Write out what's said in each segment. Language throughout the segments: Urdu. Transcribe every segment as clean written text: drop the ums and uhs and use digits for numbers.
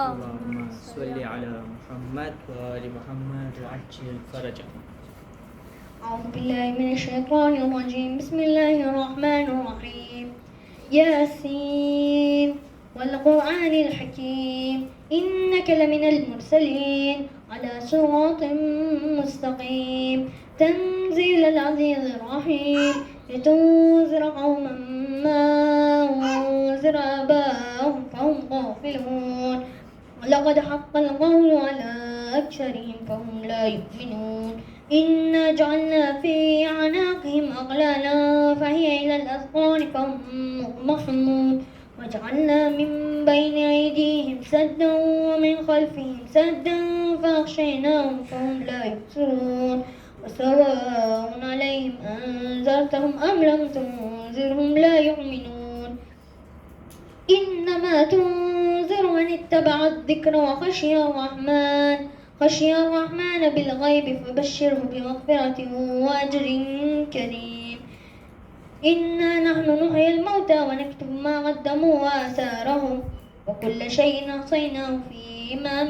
اللهم صل على محمد وآل محمد وعجل فرجهم. أعوذ بالله من الشيطان الرجيم. بسم الله الرحمن الرحيم. ياسين والقرآن الحكيم إنك لمن المرسلين على صراط مستقيم تنزيل العزيز الرحيم لتنذر قوما ما أنذر آباؤهم فهم غافلون ولقد حق القول على أكثرهم فهم لا يؤمنون إنا جعلنا في أعناقهم أغلالا فهي إلى الأذقان فهم مقمحون وجعلنا من بين أيديهم سدا ومن خلفهم سدا فأغشيناهم فهم لا يبصرون وسواء عليهم أنذرتهم أم لم تنذرهم لا يؤمنون إنما تنذر من اتبع الذكر وخشي الرحمن بالغيب فبشره بمغفرة وأجر كريم. إنا نحن نحيي الموتى ونكتب ما قدموا وآثارهم وكل شيء أحصيناه في إمام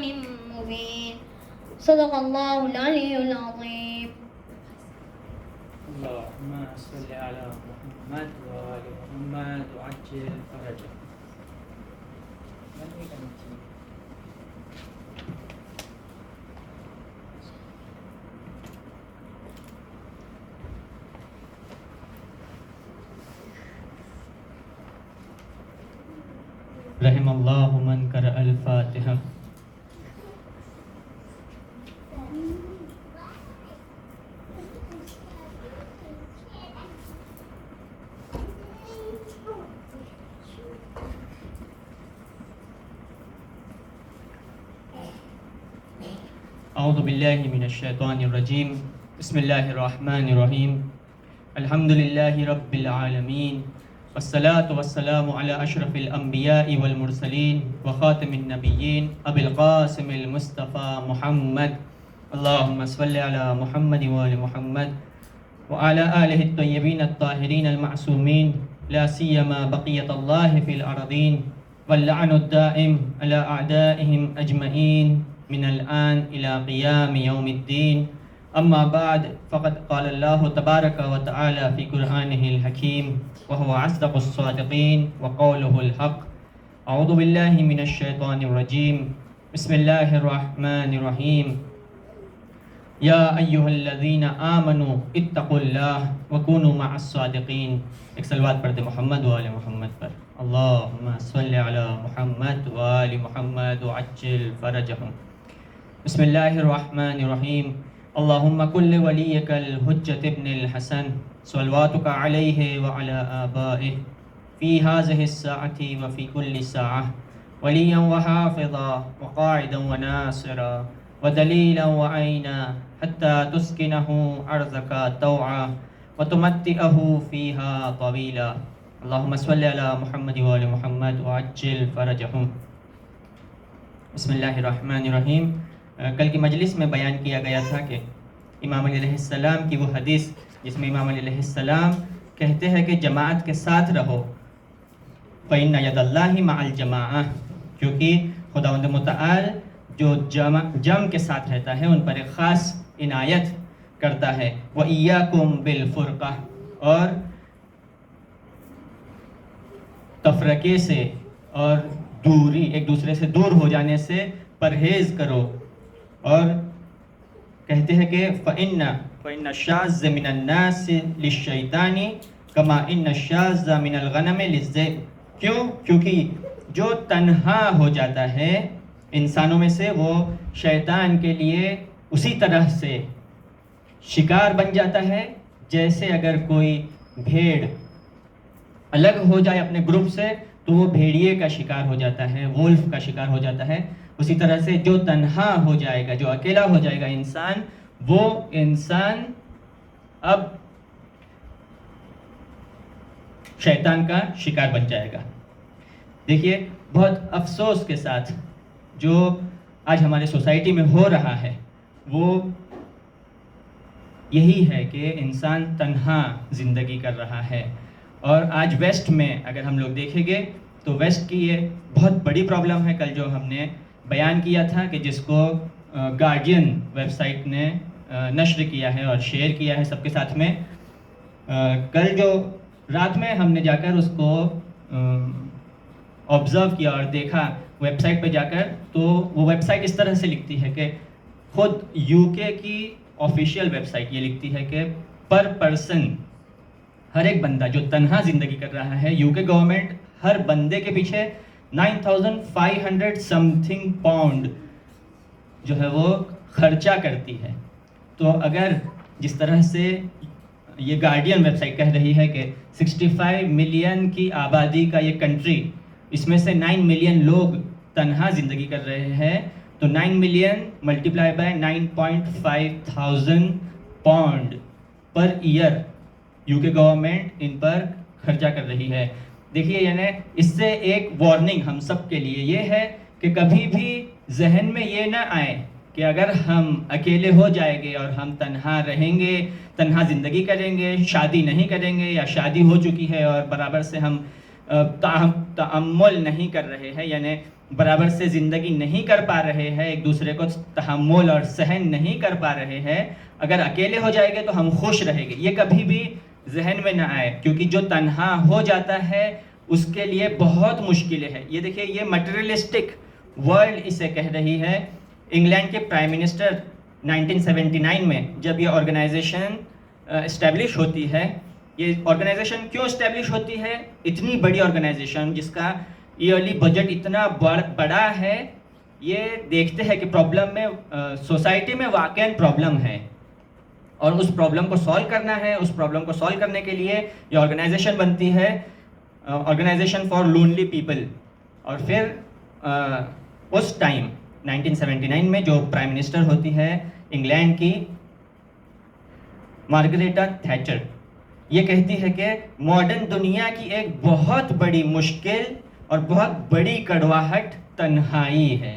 مبين. صدق الله العلي العظيم. اللهم صل على محمد وآل محمد وعجل فرجهم. رحم اللہ من قرأ الفاتحہ. اعوذ باللہ من الشیطان الرجیم. بسم اللہ الرحمن الرحیم. الحمد للہ رب العالمین والصلاة والسلام على اشرف الانبیاء والمرسلین وخاتم النبیین ابی القاسم المصطفى محمد. اللہم صل علی محمد وآل محمد وعلى آلہ الطیبین الطاہرین المعصومین لا سیما بقیت اللہ فی الارضین واللعن الدائم على اعدائهم اجمعین من الآن الى قیام یوم الدین. اما بعد فقد قال اللہ تبارک و تعالی فی قرآنہ الحکیم وهو أصدق الصادقين وقوله الحق. أعوذ بالله من الشيطان الرجيم. بسم الله الرحمن الرحيم. يا أيها الذين آمنوا اتقوا الله وكونوا مع الصادقين. ایک صلوات پڑھ دے محمد و آل محمد پر. اللهم صل على محمد و آل محمد وعجل فرجهم. بسم الله الرحمن الرحيم. اللهم كل وليك الحجة ابن الحسن صلواتك عليه وعلى آبائه في هذه الساعة وفي كل ساعة وليا وحافظا وقاعدا وناصرا ودليلا وعينا حتى تسكنه أرضك طوعا وتمتئه فيها طويلا. اللهم صل على محمد وآل محمد وعجل فرجهم. بسم اللہ الرحمن الرحیم. کل کی مجلس میں بیان کیا گیا تھا کہ امام علی علیہ السلام کی وہ حدیث جس میں امام علی علیہ السلام کہتے ہیں کہ جماعت کے ساتھ رہو. فَإِنَّ يَدَ اللَّهِ مَعَ الْجَمَاعَةِ. کیونکہ خداوند متعال جو جم کے ساتھ رہتا ہے ان پر ایک خاص عنایت کرتا ہے. وَإِيَّاكُمْ بِالْفُرْقَةِ. اور تفرقے سے اور دوری ایک دوسرے سے دور ہو جانے سے پرہیز کرو. اور کہتے ہیں کہ فَإِنَّ الشَّاذَّ مِنَ النَّاسِ لِلشَّيْطَانِ كَمَا إِنَّ الشَّاذَّ مِنَ الْغَنَمِ لِلذِّئْبِ. کیوں؟ کیونکہ جو تنہا ہو جاتا ہے انسانوں میں سے وہ شیطان کے لیے اسی طرح سے شکار بن جاتا ہے جیسے اگر کوئی بھیڑ الگ ہو جائے اپنے گروپ سے تو وہ بھیڑیے کا شکار ہو جاتا ہے، وولف کا شکار ہو جاتا ہے. اسی طرح سے جو تنہا ہو جائے گا، جو اکیلا ہو جائے گا انسان، وہ انسان اب شیطان کا شکار بن جائے گا. دیکھیے بہت افسوس کے ساتھ جو آج ہمارے سوسائٹی میں ہو رہا ہے وہ یہی ہے کہ انسان تنہا زندگی کر رہا ہے. اور آج ویسٹ میں اگر ہم لوگ دیکھیں گے تو ویسٹ کی یہ بہت بڑی پرابلم ہے. کل جو ہم نے بیان کیا تھا کہ جس کو گارڈین ویب سائٹ نے نشر کیا ہے اور شیئر کیا ہے سب کے ساتھ میں. کل جو رات میں ہم نے جا کر اس کو آبزرو کیا اور دیکھا ویب سائٹ پہ جا کر, تو وہ ویب سائٹ اس طرح سے لکھتی ہے کہ خود یو کے کی آفیشیل ویب سائٹ یہ لکھتی ہے کہ پر پرسن, ہر ایک بندہ جو تنہا زندگی کر رہا ہے, یو کے گورنمنٹ ہر بندے کے پیچھے 9,500 سم تھنگ پاؤنڈ جو ہے وہ خرچہ کرتی ہے. تو اگر جس طرح سے یہ گارڈین ویب سائٹ کہہ رہی ہے کہ 65 ملین کی آبادی کا یہ کنٹری, اس میں سے 9 ملین لوگ تنہا زندگی کر رہے ہیں, تو 9 million multiply by 9,500 pound per year U K government ان پر خرچہ کر رہی ہے. دیکھیے یعنی اس سے ایک وارننگ ہم سب کے لیے یہ ہے کہ کبھی بھی ذہن میں یہ نہ آئے کہ اگر ہم اکیلے ہو جائیں گے اور ہم تنہا رہیں گے, تنہا زندگی کریں گے, شادی نہیں کریں گے یا شادی ہو چکی ہے اور برابر سے ہم تحمل نہیں کر رہے ہیں, یعنی برابر سے زندگی نہیں کر پا رہے ہیں, ایک دوسرے کو تحمل اور سہن نہیں کر پا رہے ہیں, اگر اکیلے ہو جائیں گے تو ہم خوش رہیں گے. یہ کبھی بھی ذہن میں نہ آئے, کیونکہ جو تنہا ہو جاتا ہے اس کے لیے بہت مشکلیں ہیں. یہ دیکھیے یہ مٹیریلسٹک ورلڈ اسے کہہ رہی ہے. انگلینڈ کے پرائم منسٹر 1979 میں جب یہ آرگنائزیشن اسٹیبلش ہوتی ہے, یہ آرگنائزیشن کیوں اسٹیبلش ہوتی ہے, اتنی بڑی آرگنائزیشن جس کا ایئرلی بجٹ اتنا بڑا ہے, یہ دیکھتے ہیں کہ پرابلم میں سوسائٹی میں واقعاً پرابلم ہے اور اس پرابلم کو سالو کرنا ہے. اس پرابلم کو سالو کرنے کے لیے یہ آرگنائزیشن بنتی ہے, آرگنائزیشن فار لونلی پیپل. اور پھر اس ٹائم 1979 میں جو پرائم منسٹر ہوتی ہے انگلینڈ کی, مارگریٹا تھیچر, یہ کہتی ہے کہ ماڈرن دنیا کی ایک بہت بڑی مشکل اور بہت بڑی کڑواہٹ تنہائی ہے.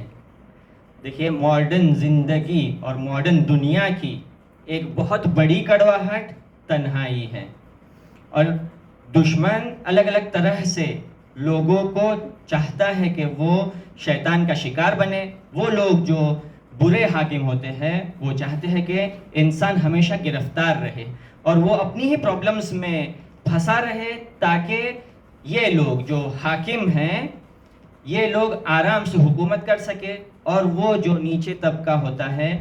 دیکھیے ماڈرن زندگی اور ماڈرن دنیا کی ایک بہت بڑی کڑواہٹ تنہائی ہے. اور دشمن الگ الگ طرح سے لوگوں کو چاہتا ہے کہ وہ شیطان کا شکار بنے. وہ لوگ جو برے حاکم ہوتے ہیں وہ چاہتے ہیں کہ انسان ہمیشہ گرفتار رہے اور وہ اپنی ہی پرابلمز میں پھنسا رہے, تاکہ یہ لوگ جو حاکم ہیں یہ لوگ آرام سے حکومت کر سکے اور وہ جو نیچے طبقہ ہوتا ہے,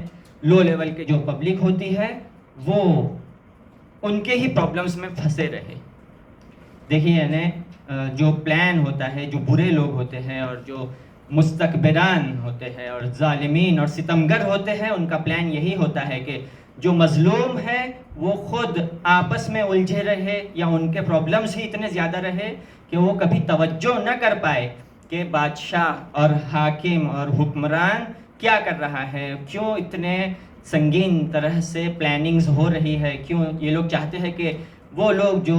لو لیول کے جو پبلک ہوتی ہے, وہ ان کے ہی پرابلمز میں پھنسے رہے. دیکھیے یعنی جو پلان ہوتا ہے, جو برے لوگ ہوتے ہیں اور جو مستکبران ہوتے ہیں اور ظالمین اور ستمگر ہوتے ہیں, ان کا پلان یہی ہوتا ہے کہ جو مظلوم ہے وہ خود آپس میں الجھے رہے یا ان کے پرابلمز ہی اتنے زیادہ رہے کہ وہ کبھی توجہ نہ کر پائے کہ بادشاہ اور حاکم اور حکمران کیا کر رہا ہے, کیوں اتنے سنگین طرح سے پلاننگز ہو رہی ہے, کیوں یہ لوگ چاہتے ہیں کہ وہ لوگ جو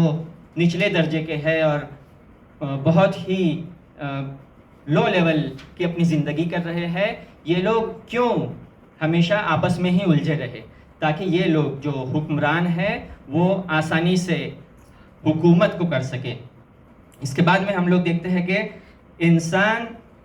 نچلے درجے کے ہیں اور بہت ہی لو لیول کی اپنی زندگی کر رہے ہیں, یہ لوگ کیوں ہمیشہ آپس میں ہی الجھے رہے, تاکہ یہ لوگ جو حکمران ہیں وہ آسانی سے حکومت کو کر سکے. اس کے بعد میں ہم لوگ دیکھتے ہیں کہ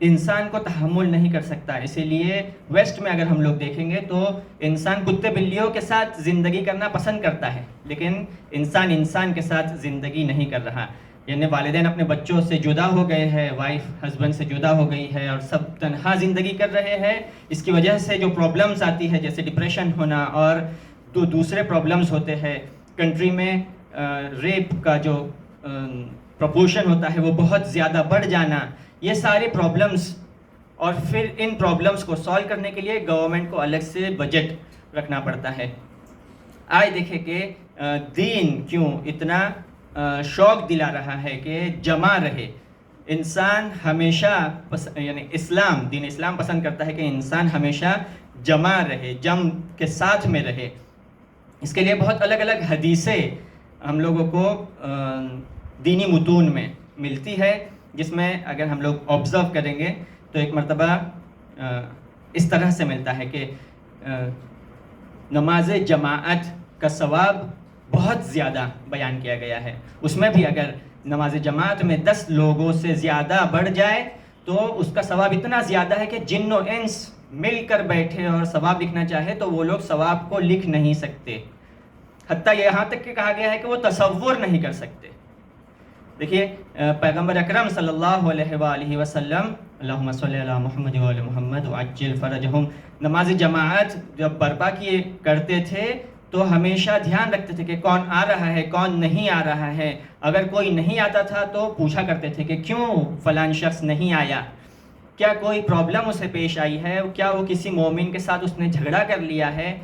انسان کو تحمل نہیں کر سکتا, اسی لیے ویسٹ میں اگر ہم لوگ دیکھیں گے تو انسان کتے بلیوں کے ساتھ زندگی کرنا پسند کرتا ہے, لیکن انسان کے ساتھ زندگی نہیں کر رہا. یعنی والدین اپنے بچوں سے جدا ہو گئے ہیں, وائف ہسبینڈ سے جدا ہو گئی ہے اور سب تنہا زندگی کر رہے ہیں. اس کی وجہ سے جو پرابلمز آتی ہے جیسے ڈپریشن ہونا اور دوسرے پرابلمز ہوتے ہیں, کنٹری میں ریپ کا جو پروپورشن ہوتا ہے وہ بہت زیادہ بڑھ جانا, یہ سارے پرابلمز. اور پھر ان پرابلمز کو سالو کرنے کے لیے گورنمنٹ کو الگ سے بجٹ رکھنا پڑتا ہے. آج دیکھیں کہ دین کیوں اتنا شوق دلا رہا ہے کہ جمع رہے. انسان ہمیشہ یعنی دین اسلام پسند کرتا ہے کہ انسان ہمیشہ جمع رہے, جم کے ساتھ میں رہے. اس کے لیے بہت الگ الگ حدیثیں ہم لوگوں کو دینی متون میں ملتی ہے, جس میں اگر ہم لوگ آبزرو کریں گے تو ایک مرتبہ اس طرح سے ملتا ہے کہ نماز جماعت کا ثواب بہت زیادہ بیان کیا گیا ہے. اس میں بھی اگر نماز جماعت میں 10 لوگوں سے زیادہ بڑھ جائے تو اس کا ثواب اتنا زیادہ ہے کہ جن و انس مل کر بیٹھے اور ثواب لکھنا چاہے تو وہ لوگ ثواب کو لکھ نہیں سکتے، حتیٰ یہاں تک کہ کہا گیا ہے کہ وہ تصور نہیں کر سکتے۔ دیکھیے پیغمبر اکرم صلی اللہ علیہ وآلہ وسلم، اللہم صلی علی محمد وعلی محمد وعجل فرجہم، نماز جماعت جب برپا کیے کرتے تھے تو ہمیشہ دھیان رکھتے تھے کہ کون آ رہا ہے کون نہیں آ رہا ہے۔ اگر کوئی نہیں آتا تھا تو پوچھا کرتے تھے کہ کیوں فلان شخص نہیں آیا، کیا کوئی پرابلم اسے پیش آئی ہے، کیا وہ کسی مومن کے ساتھ اس نے جھگڑا کر لیا ہے،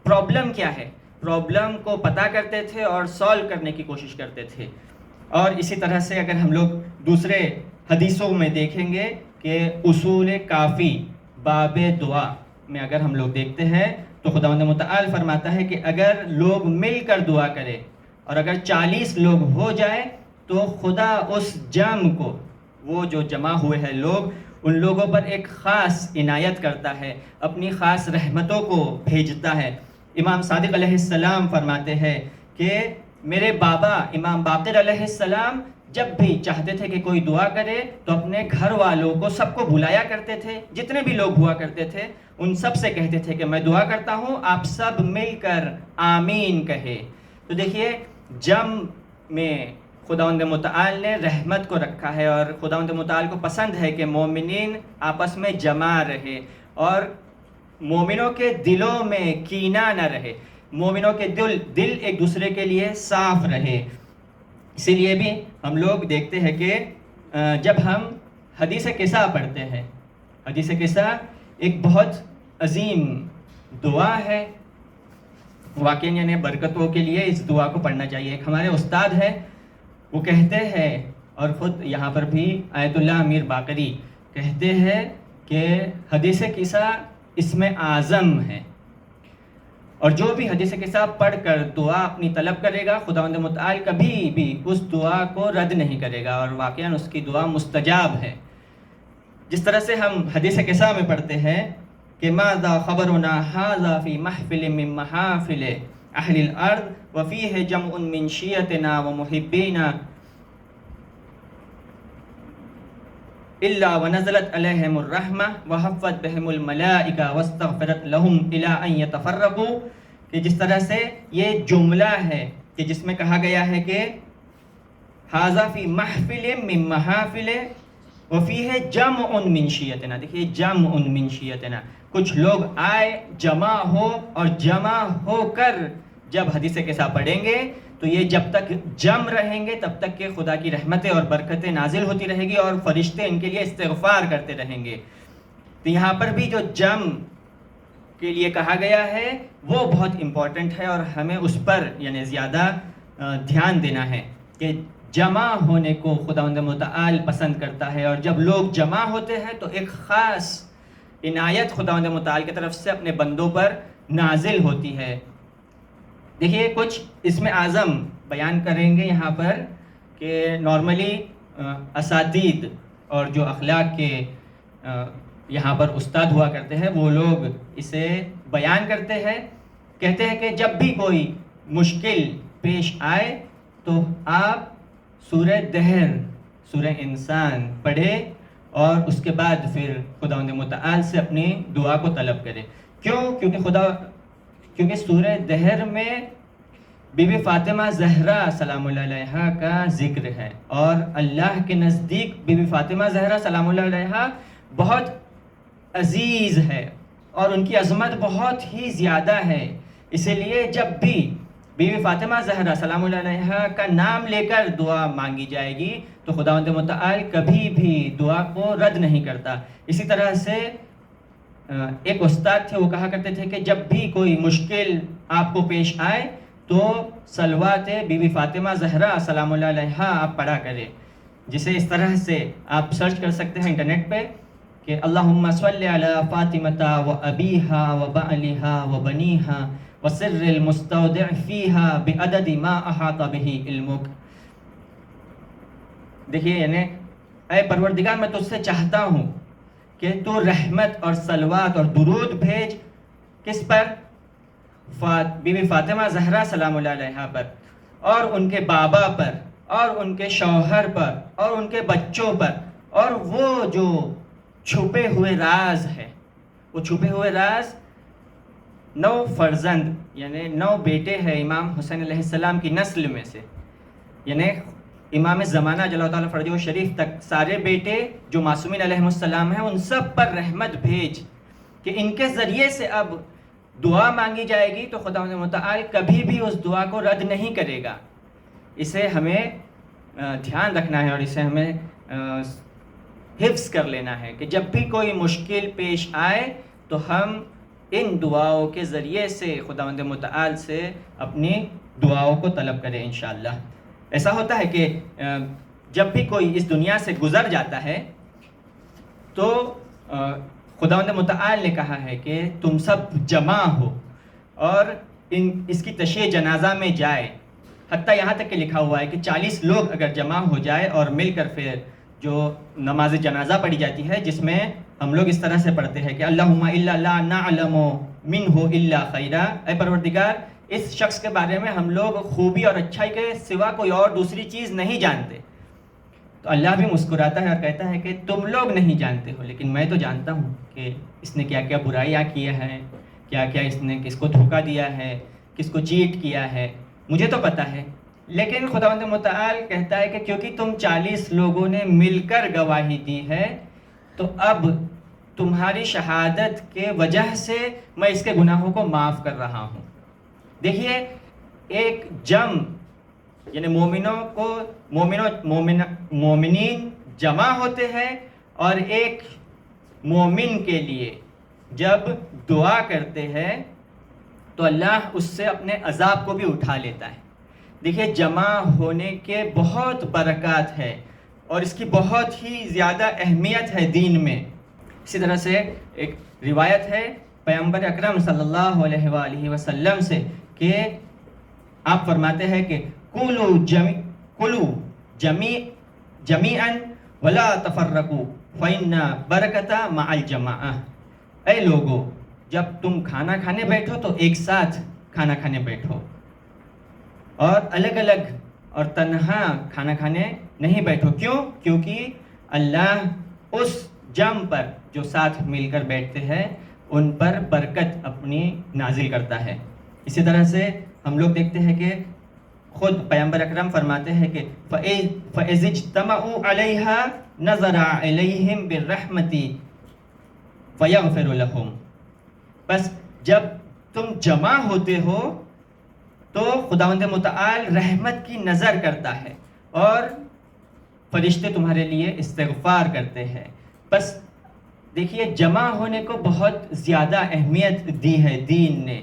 پرابلم کیا ہے، پرابلم کو پتہ کرتے تھے اور سالو کرنے کی کوشش کرتے تھے۔ اور اسی طرح سے اگر ہم لوگ دوسرے حدیثوں میں دیکھیں گے کہ اصول کافی باب دعا میں اگر ہم لوگ دیکھتے ہیں تو خداوند متعال فرماتا ہے کہ اگر لوگ مل کر دعا کرے اور اگر 40 لوگ ہو جائے تو خدا اس جم کو، وہ جو جمع ہوئے ہیں لوگ، ان لوگوں پر ایک خاص عنایت کرتا ہے، اپنی خاص رحمتوں کو بھیجتا ہے۔ امام صادق علیہ السلام فرماتے ہیں کہ میرے بابا امام باقر علیہ السلام جب بھی چاہتے تھے کہ کوئی دعا کرے تو اپنے گھر والوں کو سب کو بلایا کرتے تھے، جتنے بھی لوگ ہوا کرتے تھے ان سب سے کہتے تھے کہ میں دعا کرتا ہوں، آپ سب مل کر آمین کہے۔ تو دیکھیے جم میں خداوند متعال نے رحمت کو رکھا ہے، اور خداوند متعال کو پسند ہے کہ مومنین آپس میں جمع رہے اور مومنوں کے دلوں میں کینہ نہ رہے، مومنوں کے دل ایک دوسرے کے لیے صاف رہے۔ اسی لیے بھی ہم لوگ دیکھتے ہیں کہ جب ہم حدیث قصہ پڑھتے ہیں، حدیث قصہ ایک بہت عظیم دعا ہے، واقعی یعنی برکتوں کے لیے اس دعا کو پڑھنا چاہیے۔ ایک ہمارے استاد ہیں، وہ کہتے ہیں، اور خود یہاں پر بھی آیت اللہ امیر باقری کہتے ہیں کہ حدیث قصہ اسم اعظم ہے، اور جو بھی حدیث قصہ پڑھ کر دعا اپنی طلب کرے گا خداوند متعال کبھی بھی اس دعا کو رد نہیں کرے گا، اور واقعاً اس کی دعا مستجاب ہے۔ جس طرح سے ہم حدیث قصہ میں پڑھتے ہیں کہ ماذا خبرنا ھذا فی محفل من محافل اہل الارض وفیہ جمع من شیعتنا ومحبینا الا ونزلت علیہم الرحمہ وحفت بہم الملائکہ واستغفرت لہم الی ان یتفرقوا، کہ جس طرح سے یہ جملہ ہے کہ جس میں کہا گیا ہے کہ ھذا فی محفل من محافل وفیہ جمع من شیعتنا، دیکھیے جمع من شیعتنا، کچھ لوگ آئے جمع ہو، اور جمع ہو کر جب حدیث قصہ پڑھیں گے تو یہ جب تک جم رہیں گے تب تک کہ خدا کی رحمتیں اور برکتیں نازل ہوتی رہے گی اور فرشتے ان کے لیے استغفار کرتے رہیں گے۔ تو یہاں پر بھی جو جم کے لیے کہا گیا ہے وہ بہت امپورٹنٹ ہے، اور ہمیں اس پر یعنی زیادہ دھیان دینا ہے کہ جمع ہونے کو خداوند متعال پسند کرتا ہے، اور جب لوگ جمع ہوتے ہیں تو ایک خاص عنایت خداوند متعال کی طرف سے اپنے بندوں پر نازل ہوتی ہے۔ دیکھیے کچھ اسم اعظم بیان کریں گے یہاں پر کہ نارملی اساتید اور جو اخلاق کے یہاں پر استاد ہوا کرتے ہیں وہ لوگ اسے بیان کرتے ہیں، کہتے ہیں کہ جب بھی کوئی مشکل پیش آئے تو آپ سورہ دہر، سورہ انسان پڑھے اور اس کے بعد پھر خداوند متعال سے اپنی دعا کو طلب کرے۔ کیونکہ سورہ دہر میں بی بی فاطمہ زہرا سلام اللہ علیہا کا ذکر ہے، اور اللہ کے نزدیک بی بی فاطمہ زہرا سلام اللہ علیہا بہت عزیز ہے اور ان کی عظمت بہت ہی زیادہ ہے۔ اسی لیے جب بھی بی بی فاطمہ زہرا سلام اللہ علیہا کا نام لے کر دعا مانگی جائے گی تو خداوند متعال کبھی بھی دعا کو رد نہیں کرتا۔ اسی طرح سے ایک استاد تھے، وہ کہا کرتے تھے کہ جب بھی کوئی مشکل آپ کو پیش آئے تو صلوات بی بی فاطمہ زہرا سلام اللہ علیہا آپ پڑھا کرے، جسے اس طرح سے آپ سرچ کر سکتے ہیں انٹرنیٹ پہ کہ اللہم صلی علی فاطمہ و ابیہا و بعلہا و بنیہا و سر المستودع فیہا بعدد ما احاط بہ علمک۔ دیکھیے یعنی اے پروردگار میں تجھ سے چاہتا ہوں کہ تو رحمت اور صلوات اور درود بھیج کس پر؟ بی بی فاطمہ زہرا سلام اللہ علیہا پر اور ان کے بابا پر اور ان کے شوہر پر اور ان کے بچوں پر، اور وہ جو چھپے ہوئے راز ہے، وہ چھپے ہوئے راز 9 فرزند یعنی 9 بیٹے ہیں امام حسین علیہ السلام کی نسل میں سے، یعنی امام زمانہ جل تعالیٰ فرجہ شریف تک سارے بیٹے جو معصومین علیہ السلام ہیں، ان سب پر رحمت بھیج کہ ان کے ذریعے سے اب دعا مانگی جائے گی تو خداوند متعال کبھی بھی اس دعا کو رد نہیں کرے گا۔ اسے ہمیں دھیان رکھنا ہے اور اسے ہمیں حفظ کر لینا ہے کہ جب بھی کوئی مشکل پیش آئے تو ہم ان دعاؤں کے ذریعے سے خداوند متعال سے اپنی دعاؤں کو طلب کریں انشاءاللہ۔ ایسا ہوتا ہے کہ جب بھی کوئی اس دنیا سے گزر جاتا ہے تو خداوند متعال نے کہا ہے کہ تم سب جمع ہو اور اس کی تشییع جنازہ میں جائے، حتیٰ یہاں تک کہ لکھا ہوا ہے کہ 40 لوگ اگر جمع ہو جائے اور مل کر پھر جو نماز جنازہ پڑھی جاتی ہے، جس میں ہم لوگ اس طرح سے پڑھتے ہیں کہ اللہم الا لا نعلم منہ الا خیرا، اے پروردگار اس شخص کے بارے میں ہم لوگ خوبی اور اچھائی کے سوا کوئی اور دوسری چیز نہیں جانتے، تو اللہ بھی مسکراتا ہے اور کہتا ہے کہ تم لوگ نہیں جانتے ہو لیکن میں تو جانتا ہوں کہ اس نے کیا کیا برائیاں کیے ہیں، کیا کیا اس نے کس کو دھوکہ دیا ہے، کس کو چیٹ کیا ہے، مجھے تو پتہ ہے۔ لیکن خداوند متعال کہتا ہے کہ کیونکہ تم 40 لوگوں نے مل کر گواہی دی ہے تو اب تمہاری شہادت کے وجہ سے میں اس کے گناہوں کو معاف کر رہا ہوں۔ دیکھیے ایک جم یعنی مومنین جمع ہوتے ہیں، اور ایک مومن کے لیے جب دعا کرتے ہیں تو اللہ اس سے اپنے عذاب کو بھی اٹھا لیتا ہے۔ دیکھیے جمع ہونے کے بہت برکات ہے اور اس کی بہت ہی زیادہ اہمیت ہے دین میں۔ اسی طرح سے ایک روایت ہے پیغمبر اکرم صلی اللہ علیہ وآلہ وسلم سے کہ آپ فرماتے ہیں کہ کلو جمیعا ولا تفرقوا فإن برکۃ مع الجماعہ، اے لوگو جب تم کھانا کھانے بیٹھو تو ایک ساتھ کھانا کھانے بیٹھو، اور الگ الگ اور تنہا کھانا کھانے نہیں بیٹھو۔ کیوں؟ کیونکہ اللہ اس جم پر جو ساتھ مل کر بیٹھتے ہیں ان پر برکت اپنی نازل کرتا ہے۔ اسی طرح سے ہم لوگ دیکھتے ہیں کہ خود پیغمبر اکرم فرماتے ہیں کہ فَإِذِ اجْتَمَعُوا عَلَيْهَا نَظَرَ عَلَيْهِمْ بِالرَّحْمَةِ فَيَغْفِرُ لَهُمْ، بس جب تم جمع ہوتے ہو تو خداوند متعال رحمت کی نظر کرتا ہے اور فرشتے تمہارے لیے استغفار کرتے ہیں۔ بس دیکھیے جمع ہونے کو بہت زیادہ اہمیت دی ہے دین نے۔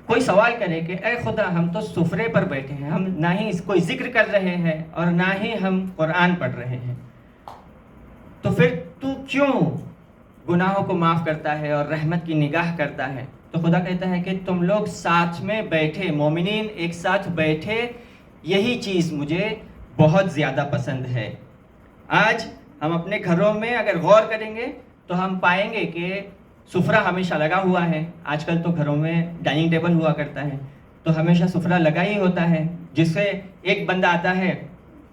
کوئی سوال کرے کہ اے خدا ہم تو سفرے پر بیٹھے ہیں، ہم نہ ہی کوئی ذکر کر رہے ہیں اور نہ ہی ہم قرآن پڑھ رہے ہیں، تو پھر تو کیوں گناہوں کو معاف کرتا ہے اور رحمت کی نگاہ کرتا ہے؟ تو خدا کہتا ہے کہ تم لوگ ساتھ میں بیٹھے، مومنین ایک ساتھ بیٹھے، یہی چیز مجھے بہت زیادہ پسند ہے۔ آج ہم اپنے گھروں میں اگر غور کریں گے تو ہم پائیں گے کہ سفرہ ہمیشہ لگا ہوا ہے۔ آج کل تو گھروں میں ڈائننگ ٹیبل ہوا کرتا ہے تو ہمیشہ سفرہ لگا ہی ہوتا ہے، جس سے ایک بندہ آتا ہے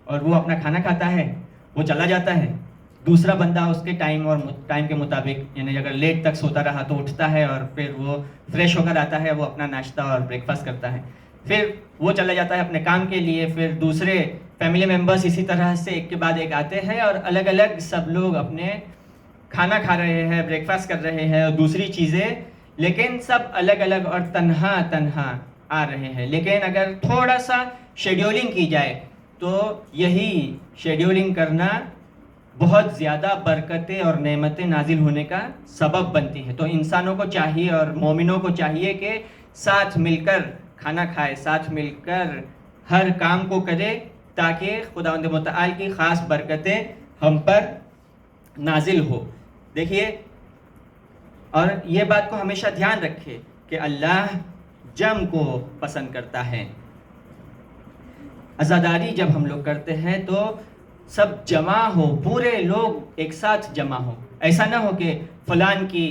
اور وہ اپنا کھانا کھاتا ہے، وہ چلا جاتا ہے، دوسرا بندہ اس کے ٹائم کے مطابق یعنی اگر لیٹ تک سوتا رہا تو اٹھتا ہے اور پھر وہ فریش ہو کر آتا ہے، وہ اپنا ناشتہ اور بریک فاسٹ کرتا ہے، پھر وہ چلا جاتا ہے اپنے کام کے لیے، پھر دوسرے فیملی ممبرس اسی طرح سے ایک کے بعد ایک آتے ہیں اور الگ الگ سب لوگ اپنے کھانا کھا رہے ہیں، بریک فاسٹ کر رہے ہیں اور دوسری چیزیں، لیکن سب الگ الگ اور تنہا آ رہے ہیں۔ لیکن اگر تھوڑا سا شیڈیولنگ کی جائے تو یہی شیڈیولنگ کرنا بہت زیادہ برکتیں اور نعمتیں نازل ہونے کا سبب بنتی ہے۔ تو انسانوں کو چاہیے اور مومنوں کو چاہیے کہ ساتھ مل کر کھانا کھائے، ساتھ مل کر ہر کام کو کرے تاکہ خداوند متعال کی خاص برکتیں ہم پر نازل ہو۔ دیکھیے اور یہ بات کو ہمیشہ دھیان رکھے کہ اللہ جم کو پسند کرتا ہے۔ عزاداری جب ہم لوگ کرتے ہیں تو سب جمع ہو، پورے لوگ ایک ساتھ جمع ہو، ایسا نہ ہو کہ فلان کی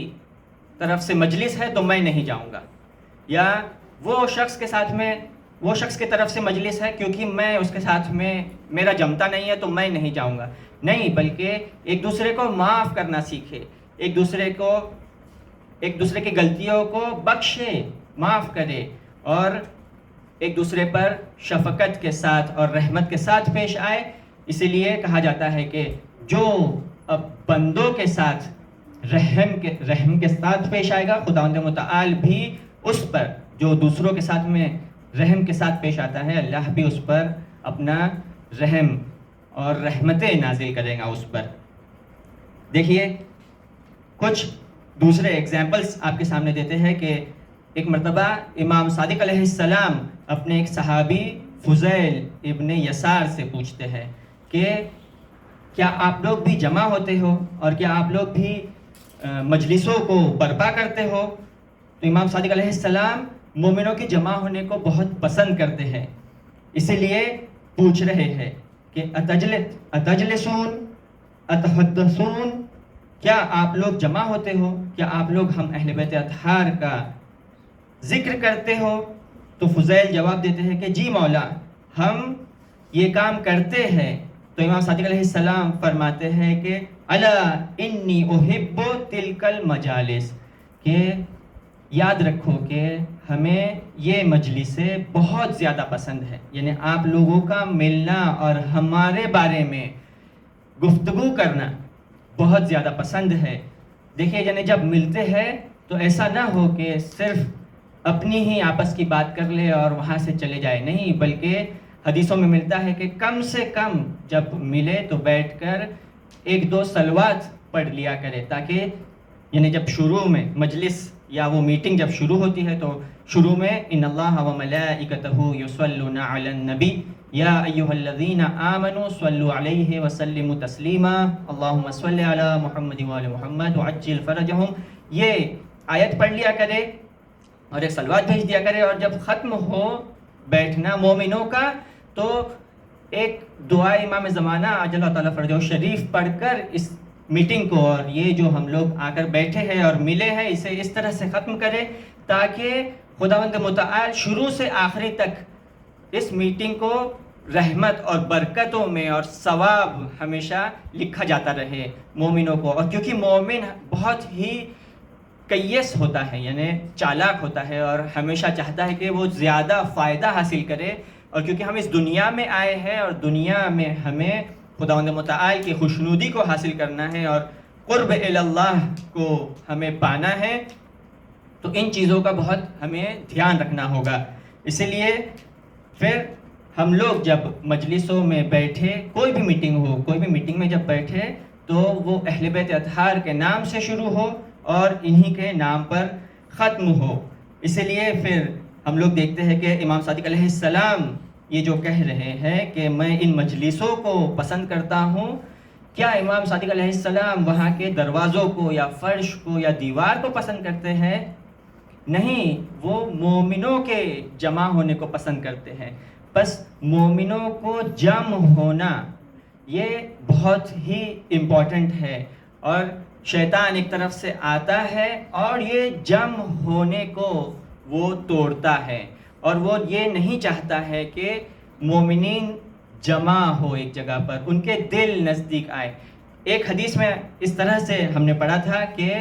طرف سے مجلس ہے تو میں نہیں جاؤں گا، یا وہ شخص کے ساتھ میں وہ شخص کی طرف سے مجلس ہے کیونکہ میں اس کے ساتھ میں میرا جمتا نہیں ہے تو میں نہیں جاؤں گا. نہیں، بلکہ ایک دوسرے کو معاف کرنا سیکھے، ایک دوسرے کی غلطیوں کو بخشے، معاف کرے، اور ایک دوسرے پر شفقت کے ساتھ اور رحمت کے ساتھ پیش آئے. اسی لیے کہا جاتا ہے کہ جو اب بندوں کے ساتھ رحم کے ساتھ پیش آئے گا، خداوند متعال بھی اس پر، جو دوسروں کے ساتھ میں رحم کے ساتھ پیش آتا ہے، اللہ بھی اس پر اپنا رحم اور رحمتیں نازل کرے گا اس پر. دیکھیے کچھ دوسرے ایگزامپلس آپ کے سامنے دیتے ہیں کہ ایک مرتبہ امام صادق علیہ السلام اپنے ایک صحابی فضیل ابن یسار سے پوچھتے ہیں کہ کیا آپ لوگ بھی جمع ہوتے ہو اور کیا آپ لوگ بھی مجلسوں کو برپا کرتے ہو؟ تو امام صادق علیہ السلام مومنوں کی جمع ہونے کو بہت پسند کرتے ہیں، اسی لیے پوچھ رہے ہیں کہ اتجلسون اتحدثون، کیا آپ لوگ جمع ہوتے ہو، کیا آپ لوگ ہم اہل بیت اطہار کا ذکر کرتے ہو؟ تو فضیل جواب دیتے ہیں کہ جی مولا، ہم یہ کام کرتے ہیں. تو امام صادق علیہ السلام فرماتے ہیں کہ الا انی احب تلک المجالس، کہ یاد رکھو کہ ہمیں یہ مجلسیں بہت زیادہ پسند ہے، یعنی آپ لوگوں کا ملنا اور ہمارے بارے میں گفتگو کرنا بہت زیادہ پسند ہے. دیکھیے یعنی جب ملتے ہیں تو ایسا نہ ہو کہ صرف اپنی ہی آپس کی بات کر لے اور وہاں سے چلے جائے، نہیں، بلکہ حدیثوں میں ملتا ہے کہ کم سے کم جب ملے تو بیٹھ کر ایک دو صلوات پڑھ لیا کرے، تاکہ یعنی جب شروع میں مجلس یا وہ میٹنگ جب شروع ہوتی ہے تو شروع میں ان اللہ و ملائکتہ یصلون علی النبی یا ایھا الذین آمنوا صلوا علیہ وسلموا تسلیما اللہم صل علی محمد وآل محمد وعجل فرجہم، یہ آیت پڑھ لیا کرے اور ایک صلوات بھیج دیا کرے. اور جب ختم ہو بیٹھنا مومنوں کا تو ایک دعا امام زمانہ عجل اللہ تعالیٰ فرجہ شریف پڑھ کر اس میٹنگ کو، اور یہ جو ہم لوگ آ کر بیٹھے ہیں اور ملے ہیں، اسے اس طرح سے ختم کرے تاکہ خداوند متعال شروع سے آخری تک اس میٹنگ کو رحمت اور برکتوں میں اور ثواب ہمیشہ لکھا جاتا رہے مومنوں کو. اور کیونکہ مومن بہت ہی کیس ہوتا ہے، یعنی چالاک ہوتا ہے اور ہمیشہ چاہتا ہے کہ وہ زیادہ فائدہ حاصل کرے، اور کیونکہ ہم اس دنیا میں آئے ہیں اور دنیا میں ہمیں خداوند متعال کی خوشنودی کو حاصل کرنا ہے اور قرب اللہ کو ہمیں پانا ہے، تو ان چیزوں کا بہت ہمیں دھیان رکھنا ہوگا. اسی لیے پھر ہم لوگ جب مجلسوں میں بیٹھے، کوئی بھی میٹنگ میں جب بیٹھے تو وہ اہل بیت اطہار کے نام سے شروع ہو اور انہی کے نام پر ختم ہو. اسی لیے پھر ہم لوگ دیکھتے ہیں کہ امام صادق علیہ السلام یہ جو کہہ رہے ہیں کہ میں ان مجلسوں کو پسند کرتا ہوں، کیا امام صادق علیہ السلام وہاں کے دروازوں کو یا فرش کو یا دیوار کو پسند کرتے ہیں؟ نہیں، وہ مومنوں کے جمع ہونے کو پسند کرتے ہیں. بس مومنوں کو جمع ہونا یہ بہت ہی امپورٹنٹ ہے، اور شیطان ایک طرف سے آتا ہے اور یہ جمع ہونے کو وہ توڑتا ہے، اور وہ یہ نہیں چاہتا ہے کہ مومنین جمع ہو ایک جگہ پر، ان کے دل نزدیک آئے. ایک حدیث میں اس طرح سے ہم نے پڑھا تھا کہ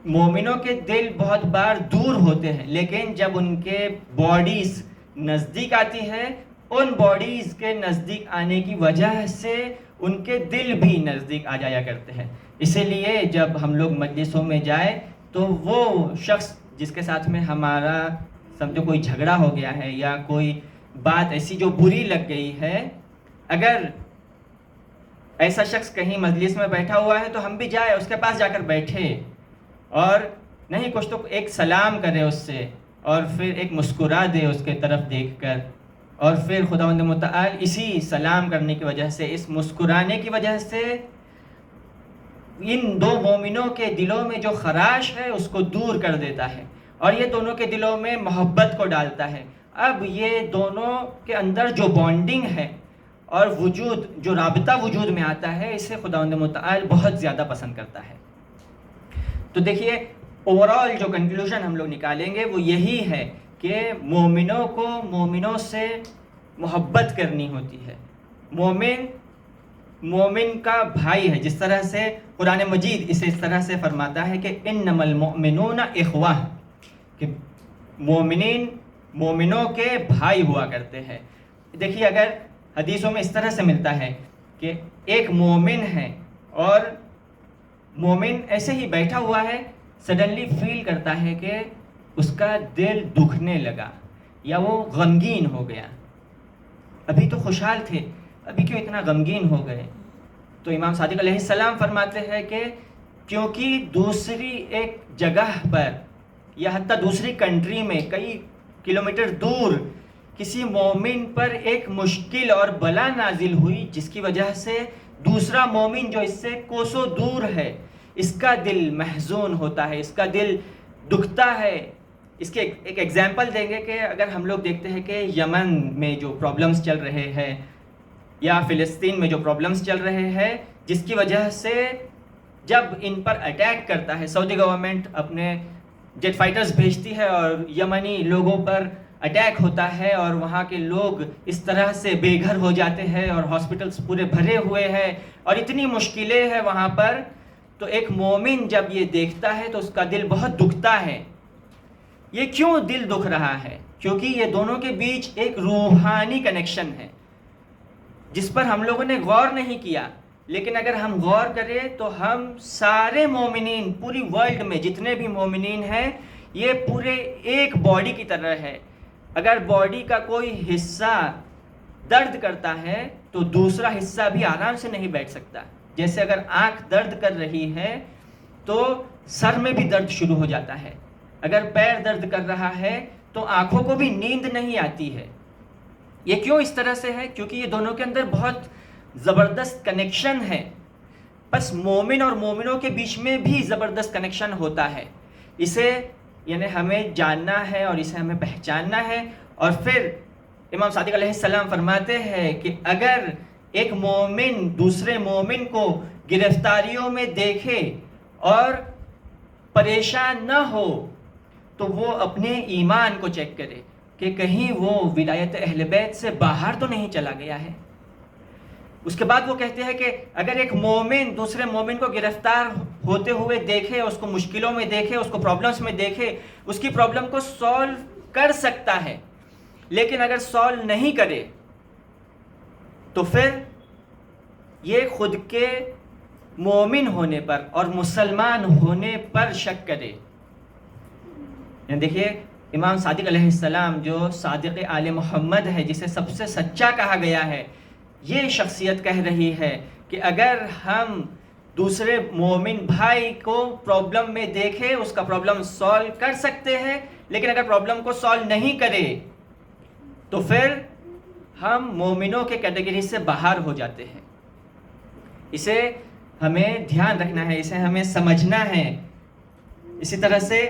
مومنوں کے دل بہت بار دور ہوتے ہیں، لیکن جب ان کے باڈیز نزدیک آتی ہے، ان باڈیز کے نزدیک آنے کی وجہ سے ان کے دل بھی نزدیک آ جایا کرتے ہیں. اسی لیے جب ہم لوگ مجلسوں میں جائیں تو وہ شخص جس کے ساتھ میں ہمارا سمجھو کوئی جھگڑا ہو گیا ہے یا کوئی بات ایسی جو بری لگ گئی ہے، اگر ایسا شخص کہیں مجلس میں بیٹھا ہوا ہے تو ہم بھی جائیں اس کے پاس جا کر بیٹھے، اور نہیں کچھ تو ایک سلام کرے اس سے، اور پھر ایک مسکرا دے اس کے طرف دیکھ کر، اور پھر خداوند متعال اسی سلام کرنے کی وجہ سے، اس مسکرانے کی وجہ سے ان دو مومنوں کے دلوں میں جو خراش ہے اس کو دور کر دیتا ہے، اور یہ دونوں کے دلوں میں محبت کو ڈالتا ہے. اب یہ دونوں کے اندر جو بانڈنگ ہے اور وجود جو رابطہ وجود میں آتا ہے، اسے خداوند متعال بہت زیادہ پسند کرتا ہے. تو دیکھیے اوورال جو کنکلوژن ہم لوگ نکالیں گے وہ یہی ہے کہ مومنوں کو مومنوں سے محبت کرنی ہوتی ہے. مومن کا بھائی ہے. جس طرح سے قرآن مجید اسے اس طرح سے فرماتا ہے کہ انما المؤمنون اخوہ، کہ مومنوں کے بھائی ہوا کرتے ہیں. دیکھیے اگر حدیثوں میں اس طرح سے ملتا ہے کہ ایک مومن ہے اور مومن ایسے ہی بیٹھا ہوا ہے، سڈنلی فیل کرتا ہے کہ اس کا دل دکھنے لگا یا وہ غمگین ہو گیا. ابھی تو خوشحال تھے، ابھی کیوں اتنا غمگین ہو گئے؟ تو امام صادق علیہ السلام فرماتے ہیں کہ کیونکہ دوسری ایک جگہ پر یا حتیٰ دوسری کنٹری میں کئی کلومیٹر دور کسی مومن پر ایک مشکل اور بلا نازل ہوئی، جس کی وجہ سے دوسرا مومن جو اس سے کوسوں دور ہے اس کا دل محزون ہوتا ہے، اس کا دل دکھتا ہے. اس کے ایک ایگزامپل دیں گے کہ اگر ہم لوگ دیکھتے ہیں کہ یمن میں جو پرابلمز چل رہے ہیں یا فلسطین میں جو پرابلمز چل رہے ہیں، جس کی وجہ سے جب ان پر اٹیک کرتا ہے سعودی گورنمنٹ اپنے جیٹ فائٹرز بھیجتی ہے اور یمنی لوگوں پر اٹیک ہوتا ہے اور وہاں کے لوگ اس طرح سے بے گھر ہو جاتے ہیں اور ہاسپٹلز پورے بھرے ہوئے ہیں اور اتنی مشکلیں ہیں وہاں پر، تو ایک مومن جب یہ دیکھتا ہے تو اس کا دل بہت دکھتا ہے. یہ کیوں دل دکھ رہا ہے؟ کیونکہ یہ دونوں کے بیچ ایک روحانی کنیکشن ہے جس پر ہم لوگوں نے غور نہیں کیا. لیکن اگر ہم غور کریں تو ہم سارے مومنین پوری ورلڈ میں جتنے بھی مومنین ہیں یہ پورے ایک باڈی کی طرح ہے. اگر باڈی کا کوئی حصہ درد کرتا ہے تو دوسرا حصہ بھی آرام سے نہیں بیٹھ سکتا. جیسے اگر آنکھ درد کر رہی ہے تو سر میں بھی درد شروع ہو جاتا ہے. اگر پیر درد کر رہا ہے تو آنکھوں کو بھی نیند نہیں آتی ہے. یہ کیوں اس طرح سے ہے؟ کیونکہ یہ دونوں کے اندر بہت زبردست کنیکشن ہے. بس مومن اور مومنوں کے بیچ میں بھی زبردست کنیکشن ہوتا ہے. اسے یعنی ہمیں جاننا ہے اور اسے ہمیں پہچاننا ہے. اور پھر امام صادق علیہ السلام فرماتے ہیں کہ اگر ایک مومن دوسرے مومن کو گرفتاریوں میں دیکھے اور پریشان نہ ہو تو وہ اپنے ایمان کو چیک کرے کہ کہیں وہ ولایت اہل بیت سے باہر تو نہیں چلا گیا ہے. اس کے بعد وہ کہتے ہیں کہ اگر ایک مومن دوسرے مومن کو گرفتار ہوتے ہوئے دیکھے، اس کو مشکلوں میں دیکھے، اس کو پرابلمس میں دیکھے، اس کی پرابلم کو سولو کر سکتا ہے. لیکن اگر سولو نہیں کرے تو پھر یہ خود کے مومن ہونے پر اور مسلمان ہونے پر شک کرے. یعنی دیکھیے امام صادق علیہ السلام جو صادق آل محمد ہے، جسے سب سے سچا کہا گیا ہے، یہ شخصیت کہہ رہی ہے کہ اگر ہم دوسرے مومن بھائی کو پرابلم میں دیکھیں اس کا پرابلم سولو کر سکتے ہیں، لیکن اگر پرابلم کو سولو نہیں کرے تو پھر ہم مومنوں کے کیٹیگری سے باہر ہو جاتے ہیں. اسے ہمیں دھیان رکھنا ہے، اسے ہمیں سمجھنا ہے. اسی طرح سے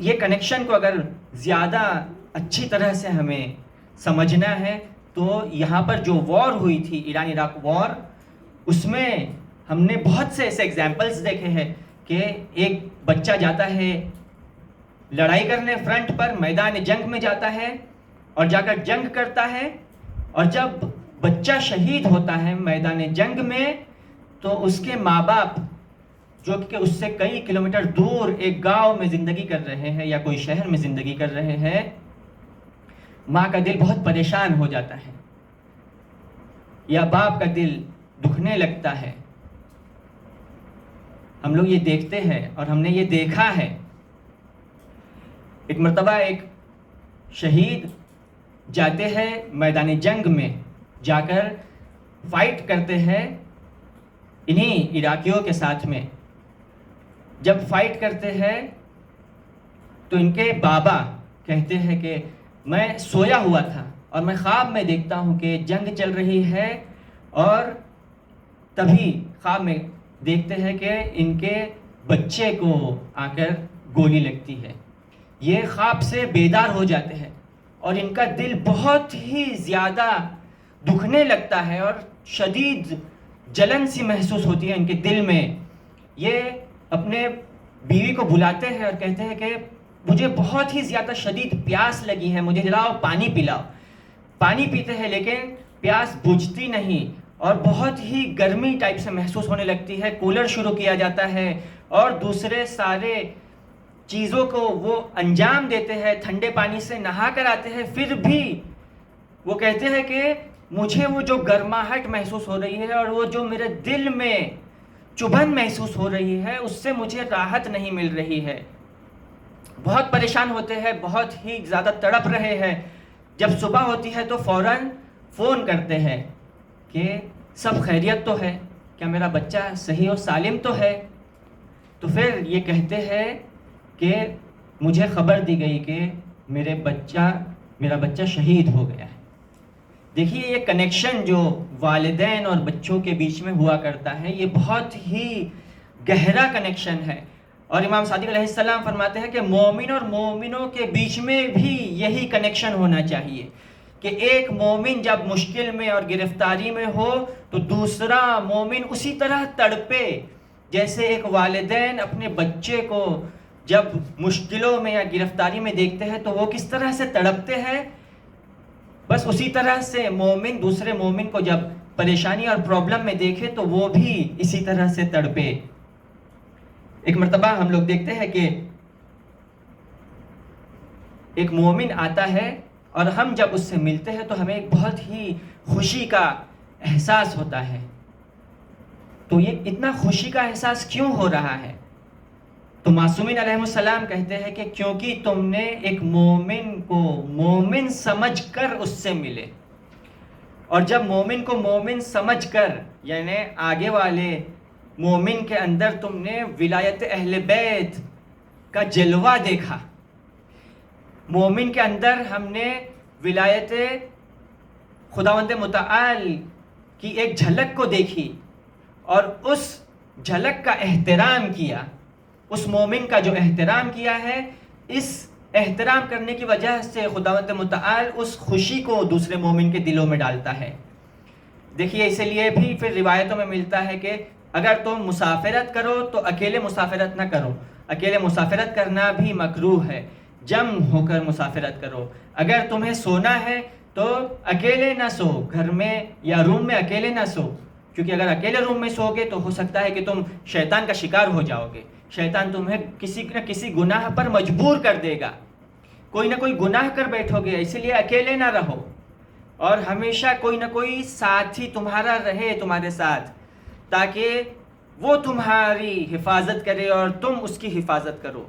یہ کنیکشن کو اگر زیادہ اچھی طرح سے ہمیں سمجھنا ہے تو یہاں پر جو وار ہوئی تھی ایران عراق وار، اس میں ہم نے بہت سے ایسے ایگزامپلس دیکھے ہیں کہ ایک بچہ جاتا ہے لڑائی کرنے، فرنٹ پر میدان جنگ میں جاتا ہے اور جا کر جنگ کرتا ہے، اور جب بچہ شہید ہوتا ہے میدان جنگ میں تو اس کے ماں باپ جو کہ اس سے کئی کلومیٹر دور ایک گاؤں میں زندگی کر رہے ہیں یا کوئی شہر میں زندگی کر رہے ہیں، ماں کا دل بہت پریشان ہو جاتا ہے یا باپ کا دل دکھنے لگتا ہے. ہم لوگ یہ دیکھتے ہیں اور ہم نے یہ دیکھا ہے. ایک مرتبہ ایک شہید جاتے ہیں میدان جنگ میں، جا کر فائٹ کرتے ہیں انہی عراقیوں کے ساتھ میں. جب فائٹ کرتے ہیں تو ان کے بابا کہتے ہیں کہ میں سویا ہوا تھا اور میں خواب میں دیکھتا ہوں کہ جنگ چل رہی ہے، اور تبھی خواب میں دیکھتے ہیں کہ ان کے بچے کو آ کر گولی لگتی ہے. یہ خواب سے بیدار ہو جاتے ہیں اور ان کا دل بہت ہی زیادہ دکھنے لگتا ہے اور شدید جلن سی محسوس ہوتی ہے ان کے دل میں. یہ اپنے بیوی کو بلاتے ہیں اور کہتے ہیں کہ مجھے بہت ہی زیادہ شدید پیاس لگی ہے، مجھے لاؤ پانی پلاؤ. پانی پیتے ہیں لیکن پیاس بجھتی نہیں اور بہت ہی گرمی ٹائپ سے محسوس ہونے لگتی ہے. کولر شروع کیا جاتا ہے اور دوسرے سارے چیزوں کو وہ انجام دیتے ہیں، ٹھنڈے پانی سے نہا کر آتے ہیں، پھر بھی وہ کہتے ہیں کہ مجھے وہ جو گرماہٹ محسوس ہو رہی ہے اور وہ جو میرے دل میں چبھن محسوس ہو رہی ہے اس سے مجھے راحت نہیں مل رہی ہے. بہت پریشان ہوتے ہیں، بہت ہی زیادہ تڑپ رہے ہیں. جب صبح ہوتی ہے تو فوراً فون کرتے ہیں کہ سب خیریت تو ہے، کیا میرا بچہ صحیح و سالم تو ہے؟ تو پھر یہ کہتے ہیں کہ مجھے خبر دی گئی کہ میرا بچہ شہید ہو گیا ہے. دیکھیے یہ کنیکشن جو والدین اور بچوں کے بیچ میں ہوا کرتا ہے یہ بہت ہی گہرا کنیکشن ہے. اور امام صادق علیہ السلام فرماتے ہیں کہ مومن اور مومنوں کے بیچ میں بھی یہی کنیکشن ہونا چاہیے کہ ایک مومن جب مشکل میں اور گرفتاری میں ہو تو دوسرا مومن اسی طرح تڑپے جیسے ایک والدین اپنے بچے کو جب مشکلوں میں یا گرفتاری میں دیکھتے ہیں تو وہ کس طرح سے تڑپتے ہیں، بس اسی طرح سے مومن دوسرے مومن کو جب پریشانی اور پرابلم میں دیکھے تو وہ بھی اسی طرح سے تڑپے. ایک مرتبہ ہم لوگ دیکھتے ہیں کہ ایک مومن آتا ہے اور ہم جب اس سے ملتے ہیں تو ہمیں ایک بہت ہی خوشی کا احساس ہوتا ہے. تو یہ اتنا خوشی کا احساس کیوں ہو رہا ہے؟ تو معصومین علیہ السلام کہتے ہیں کہ کیونکہ تم نے ایک مومن کو مومن سمجھ کر اس سے ملے. اور جب مومن کو مومن سمجھ کر یعنی آگے والے مومن کے اندر تم نے ولایت اہل بیت کا جلوہ دیکھا، مومن کے اندر ہم نے ولایت خداوند متعال کی ایک جھلک کو دیکھی اور اس جھلک کا احترام کیا. اس مومن کا جو احترام کیا ہے، اس احترام کرنے کی وجہ سے خداوند متعال اس خوشی کو دوسرے مومن کے دلوں میں ڈالتا ہے. دیکھیے اسی لیے بھی پھر روایتوں میں ملتا ہے کہ اگر تم مسافرت کرو تو اکیلے مسافرت نہ کرو، اکیلے مسافرت کرنا بھی مکروہ ہے، جمع ہو کر مسافرت کرو. اگر تمہیں سونا ہے تو اکیلے نہ سو، گھر میں یا روم میں اکیلے نہ سو، کیونکہ اگر اکیلے روم میں سو گے تو ہو سکتا ہے کہ تم شیطان کا شکار ہو جاؤ گے. شیطان تمہیں کسی نہ کسی گناہ پر مجبور کر دے گا، کوئی نہ کوئی گناہ کر بیٹھو گے. اسی لیے اکیلے نہ رہو اور ہمیشہ کوئی نہ کوئی ساتھی تمہارا رہے تمہارے ساتھ، تاکہ وہ تمہاری حفاظت کرے اور تم اس کی حفاظت کرو.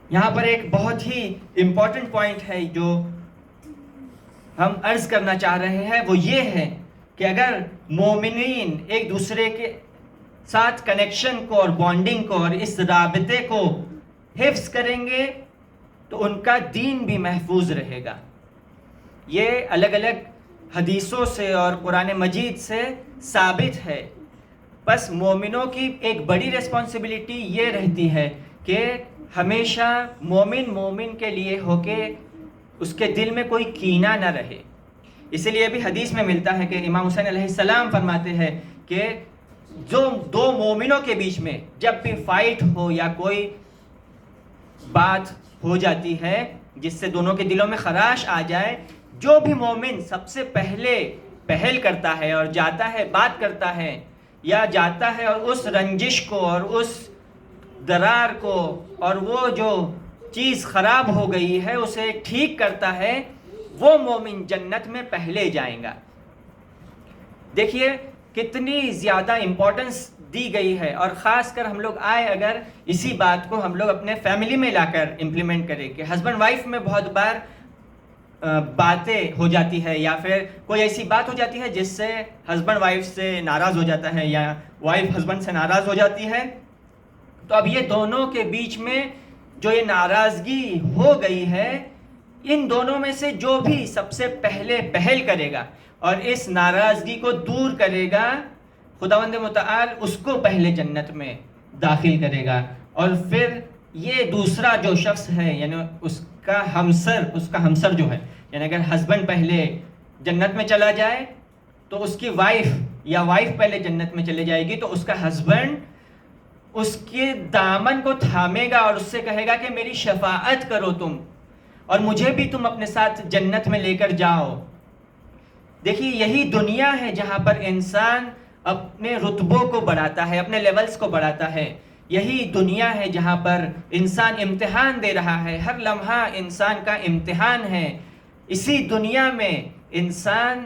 یہاں پر ایک بہت ہی امپورٹنٹ پوائنٹ ہے جو ہم عرض کرنا چاہ رہے ہیں، وہ یہ ہے کہ اگر مومنین ایک دوسرے کے ساتھ کنیکشن کو اور بانڈنگ کو اور اس رابطے کو حفظ کریں گے تو ان کا دین بھی محفوظ رہے گا. یہ الگ الگ حدیثوں سے اور قرآن مجید سے ثابت ہے. بس مومنوں کی ایک بڑی ریسپانسبلٹی یہ رہتی ہے کہ ہمیشہ مومن کے لیے ہو کے اس کے دل میں کوئی کینہ نہ رہے. اسی لیے بھی حدیث میں ملتا ہے کہ امام حسین علیہ السلام فرماتے ہیں کہ جو دو مومنوں کے بیچ میں جب بھی فائٹ ہو یا کوئی بات ہو جاتی ہے جس سے دونوں کے دلوں میں خراش آ جائے، جو بھی مومن سب سے پہلے پہل کرتا ہے اور جاتا ہے بات کرتا ہے یا جاتا ہے اور اس رنجش کو اور اس درار کو اور وہ جو چیز خراب ہو گئی ہے اسے ٹھیک کرتا ہے، وہ مومن جنت میں پہلے جائیں گا. دیکھیے کتنی زیادہ امپورٹنس دی گئی ہے، اور خاص کر ہم لوگ اگر اسی بات کو ہم لوگ اپنے فیملی میں لا کر امپلیمنٹ کریں کہ ہسبینڈ وائف میں بہت بار باتیں ہو جاتی ہے یا پھر کوئی ایسی بات ہو جاتی ہے جس سے ہسبینڈ وائف سے ناراض ہو جاتا ہے یا وائف ہسبینڈ سے ناراض ہو جاتی ہے. تو اب یہ دونوں کے بیچ میں جو یہ ناراضگی ہو گئی ہے، ان دونوں میں سے جو بھی سب سے پہلے پہل کرے گا اور اس ناراضگی کو دور کرے گا، خداوند متعال اس کو پہلے جنت میں داخل کرے گا. اور پھر یہ دوسرا جو شخص ہے یعنی اس کا ہمسر جو ہے، یعنی اگر ہسبینڈ پہلے جنت میں چلا جائے تو اس کی وائف یا وائف پہلے جنت میں چلے جائے گی، تو اس کا ہسبینڈ اس کے دامن کو تھامے گا اور اس سے کہے گا کہ میری شفاعت کرو تم، اور مجھے بھی تم اپنے ساتھ جنت میں لے کر جاؤ۔ دیکھیے یہی دنیا ہے جہاں پر انسان اپنے رتبوں کو بڑھاتا ہے، اپنے لیولز کو بڑھاتا ہے۔ یہی دنیا ہے جہاں پر انسان امتحان دے رہا ہے، ہر لمحہ انسان کا امتحان ہے۔ اسی دنیا میں انسان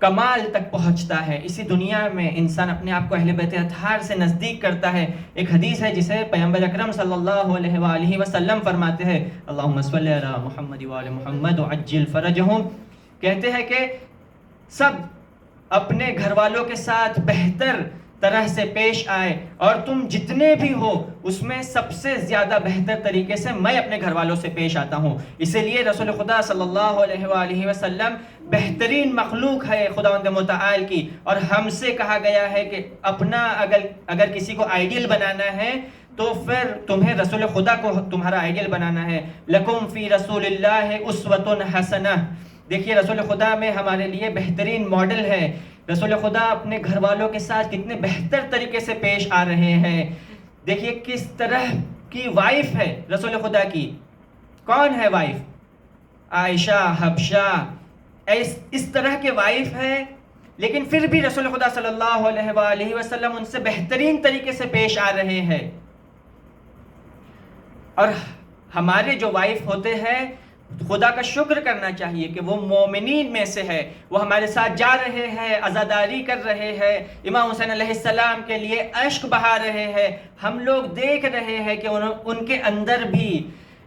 کمال تک پہنچتا ہے، اسی دنیا میں انسان اپنے آپ کو اہل بیت اطہار سے نزدیک کرتا ہے۔ ایک حدیث ہے جسے پیغمبر اکرم صلی اللہ علیہ وآلہ وسلم فرماتے ہیں، اللہم صلی علی محمد وآل محمد وعجل فرجہم، کہتے ہیں کہ سب اپنے گھر والوں کے ساتھ بہتر طرح سے پیش آئے، اور تم جتنے بھی ہو اس میں سب سے زیادہ بہتر طریقے سے میں اپنے گھر والوں سے پیش آتا ہوں۔ اسی لیے رسول خدا صلی اللہ علیہ وآلہ وسلم بہترین مخلوق ہے خداوند متعال کی، اور ہم سے کہا گیا ہے کہ اپنا اگر کسی کو آئیڈیل بنانا ہے تو پھر تمہیں رسول خدا کو تمہارا آئیڈیل بنانا ہے۔ لکم فی رسول اللہ اسوۃ حسنہ، دیکھیے رسول خدا میں ہمارے لیے بہترین ماڈل ہے۔ رسول خدا اپنے گھر والوں کے ساتھ کتنے بہتر طریقے سے پیش آ رہے ہیں۔ دیکھیے کس طرح کی وائف ہے رسول خدا کی، کون ہے وائف؟ عائشہ حبشہ، اس طرح کے وائف ہے، لیکن پھر بھی رسول خدا صلی اللہ علیہ وآلہ وسلم ان سے بہترین طریقے سے پیش آ رہے ہیں۔ اور ہمارے جو وائف ہوتے ہیں خدا کا شکر کرنا چاہیے کہ وہ مومنین میں سے ہے، وہ ہمارے ساتھ جا رہے ہیں، عزاداری کر رہے ہیں، امام حسین علیہ السلام کے لیے اشک بہا رہے ہیں۔ ہم لوگ دیکھ رہے ہیں کہ ان کے اندر بھی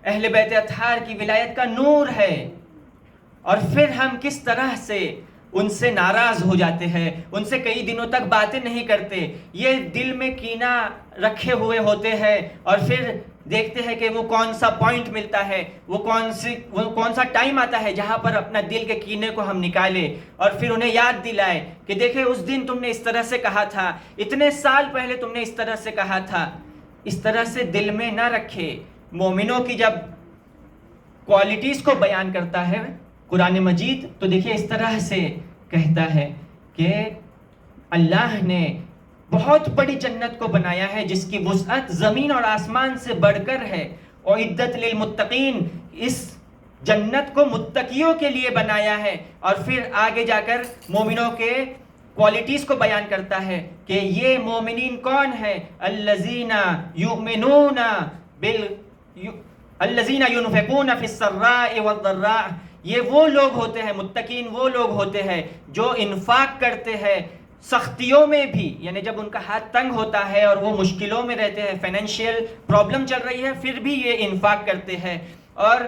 اہل بیت اطہار کی ولایت کا نور ہے، اور پھر ہم کس طرح سے ان سے ناراض ہو جاتے ہیں، ان سے کئی دنوں تک باتیں نہیں کرتے، یہ دل میں کینہ رکھے ہوئے ہوتے ہیں، اور پھر دیکھتے ہیں کہ وہ کون سا پوائنٹ ملتا ہے، وہ کون سا ٹائم آتا ہے جہاں پر اپنا دل کے کینے کو ہم نکالے اور پھر انہیں یاد دلائے کہ دیکھیں اس دن تم نے اس طرح سے کہا تھا، اتنے سال پہلے تم نے اس طرح سے کہا تھا۔ اس طرح سے دل میں نہ رکھے۔ مومنوں کی جب کوالٹیز کو بیان کرتا ہے قرآن مجید تو دیکھیے اس طرح سے کہتا ہے کہ اللہ نے بہت بڑی جنت کو بنایا ہے جس کی وسعت زمین اور آسمان سے بڑھ کر ہے، اعدت للمتقین، اس جنت کو متقیوں کے لیے بنایا ہے۔ اور پھر آگے جا کر مومنوں کے کوالٹیز کو بیان کرتا ہے کہ یہ مومنین کون ہے، الذین یؤمنون الذین ينفقون فی السراء والضراء، یہ وہ لوگ ہوتے ہیں، متقین وہ لوگ ہوتے ہیں جو انفاق کرتے ہیں سختیوں میں بھی، یعنی جب ان کا ہاتھ تنگ ہوتا ہے اور وہ مشکلوں میں رہتے ہیں، فائنینشیل پرابلم چل رہی ہے، پھر بھی یہ انفاق کرتے ہیں، اور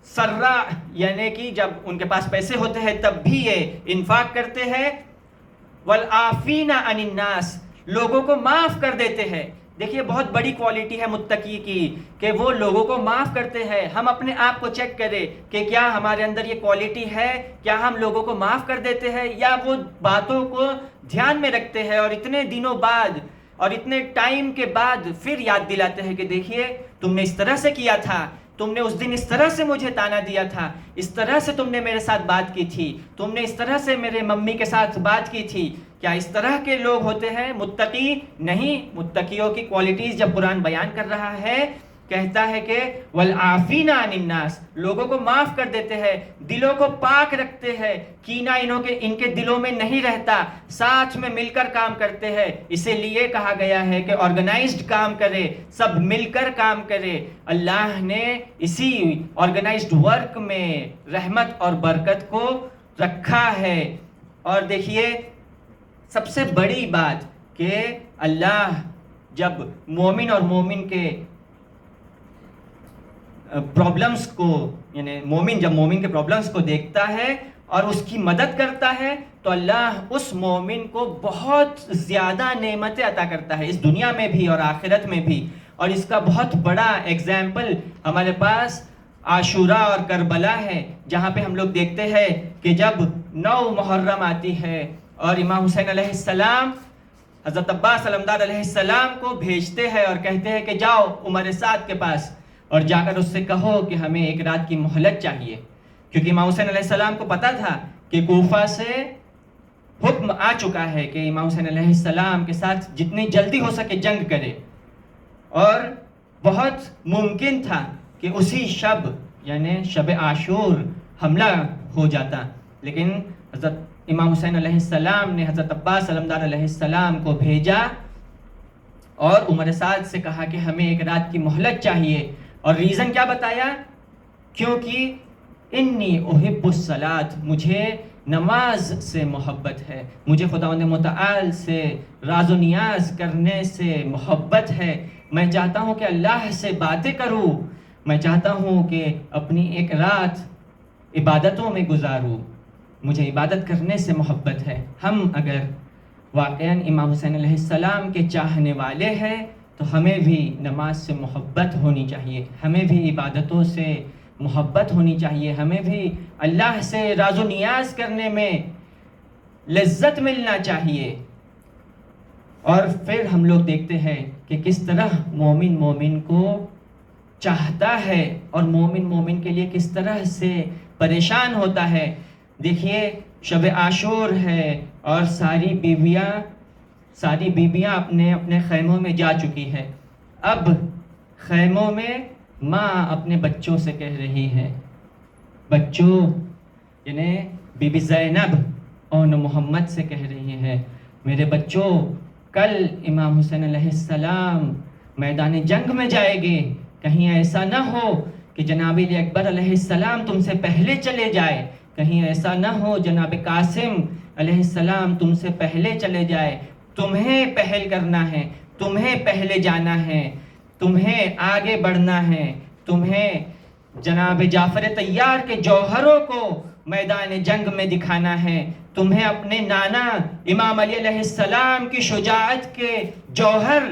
سرا یعنی کہ جب ان کے پاس پیسے ہوتے ہیں تب بھی یہ انفاق کرتے ہیں، والعافین عن الناس، لوگوں کو معاف کر دیتے ہیں۔ دیکھیے بہت بڑی کوالٹی ہے متقی کی کہ وہ لوگوں کو معاف کرتے ہیں۔ ہم اپنے آپ کو چیک کریں کہ کیا ہمارے اندر یہ کوالٹی ہے، کیا ہم لوگوں کو معاف کر دیتے ہیں یا وہ باتوں کو دھیان میں رکھتے ہیں اور اتنے دنوں بعد اور اتنے ٹائم کے بعد پھر یاد دلاتے ہیں کہ دیکھیے تم نے اس طرح سے کیا تھا، تم نے اس دن اس طرح سے مجھے تانا دیا تھا، اس طرح سے تم نے میرے ساتھ بات کی تھی، تم نے اس طرح سے میرے ممی کے ساتھ بات کی تھی۔ کیا اس طرح کے لوگ ہوتے ہیں متقی؟ نہیں۔ متقیوں کی کوالٹیز جب قرآن بیان کر رہا ہے کہتا ہے کہ والعافین عن الناس، لوگوں کو معاف کر دیتے ہیں، دلوں کو پاک رکھتے ہیں، کینہ ان کے دلوں میں نہیں رہتا، ساتھ میں مل کر کام کرتے ہیں۔ اسی لیے کہا گیا ہے کہ آرگنائزڈ کام کرے، سب مل کر کام کرے۔ اللہ نے اسی آرگنائزڈ ورک میں رحمت اور برکت کو رکھا ہے۔ اور دیکھیے سب سے بڑی بات کہ اللہ جب مومن اور مومن کے پرابلمز کو، یعنی مومن جب مومن کے پرابلمز کو دیکھتا ہے اور اس کی مدد کرتا ہے تو اللہ اس مومن کو بہت زیادہ نعمتیں عطا کرتا ہے، اس دنیا میں بھی اور آخرت میں بھی۔ اور اس کا بہت بڑا ایگزامپل ہمارے پاس عاشوراء اور کربلا ہے، جہاں پہ ہم لوگ دیکھتے ہیں کہ جب 9 محرم آتی ہے اور امام حسین علیہ السلام حضرت عباس علمدار علیہ السلام کو بھیجتے ہیں اور کہتے ہیں کہ جاؤ عمر سعد کے پاس اور جا کر اس سے کہو کہ ہمیں ایک رات کی مہلت چاہیے، کیونکہ امام حسین علیہ السلام کو پتا تھا کہ کوفہ سے حکم آ چکا ہے کہ امام حسین علیہ السلام کے ساتھ جتنی جلدی ہو سکے جنگ کرے، اور بہت ممکن تھا کہ اسی شب یعنی شب عاشور حملہ ہو جاتا، لیکن حضرت امام حسین علیہ السلام نے حضرت عباس علمدار علیہ السلام کو بھیجا اور عمر سعد سے کہا کہ ہمیں ایک رات کی مہلت چاہیے، اور ریزن کیا بتایا؟ کیونکہ انی احب الصلاۃ، مجھے نماز سے محبت ہے، مجھے خداوند متعال سے راز و نیاز کرنے سے محبت ہے، میں چاہتا ہوں کہ اللہ سے باتیں کروں، میں چاہتا ہوں کہ اپنی ایک رات عبادتوں میں گزاروں، مجھے عبادت کرنے سے محبت ہے۔ ہم اگر واقعاً امام حسین علیہ السلام کے چاہنے والے ہیں تو ہمیں بھی نماز سے محبت ہونی چاہیے، ہمیں بھی عبادتوں سے محبت ہونی چاہیے، ہمیں بھی اللہ سے راز و نیاز کرنے میں لذت ملنا چاہیے۔ اور پھر ہم لوگ دیکھتے ہیں کہ کس طرح مومن کو چاہتا ہے اور مومن کے لیے کس طرح سے پریشان ہوتا ہے۔ دیکھیے شب عاشور ہے اور ساری بیویاں اپنے خیموں میں جا چکی ہے، اب خیموں میں ماں اپنے بچوں سے کہہ رہی ہے، بچوں یعنی بی بی زینب اور محمد سے کہہ رہی ہے، میرے بچوں کل امام حسین علیہ السلام میدان جنگ میں جائے گے، کہیں ایسا نہ ہو کہ جناب علی اکبر علیہ السلام تم سے پہلے چلے جائے، کہیں ایسا نہ ہو جناب قاسم علیہ السلام تم سے پہلے چلے جائے، تمہیں پہل کرنا ہے، تمہیں پہلے جانا ہے، تمہیں آگے بڑھنا ہے، تمہیں جناب جعفر طیار کے جوہروں کو میدان جنگ میں دکھانا ہے، تمہیں اپنے نانا امام علی علیہ السلام کی شجاعت کے جوہر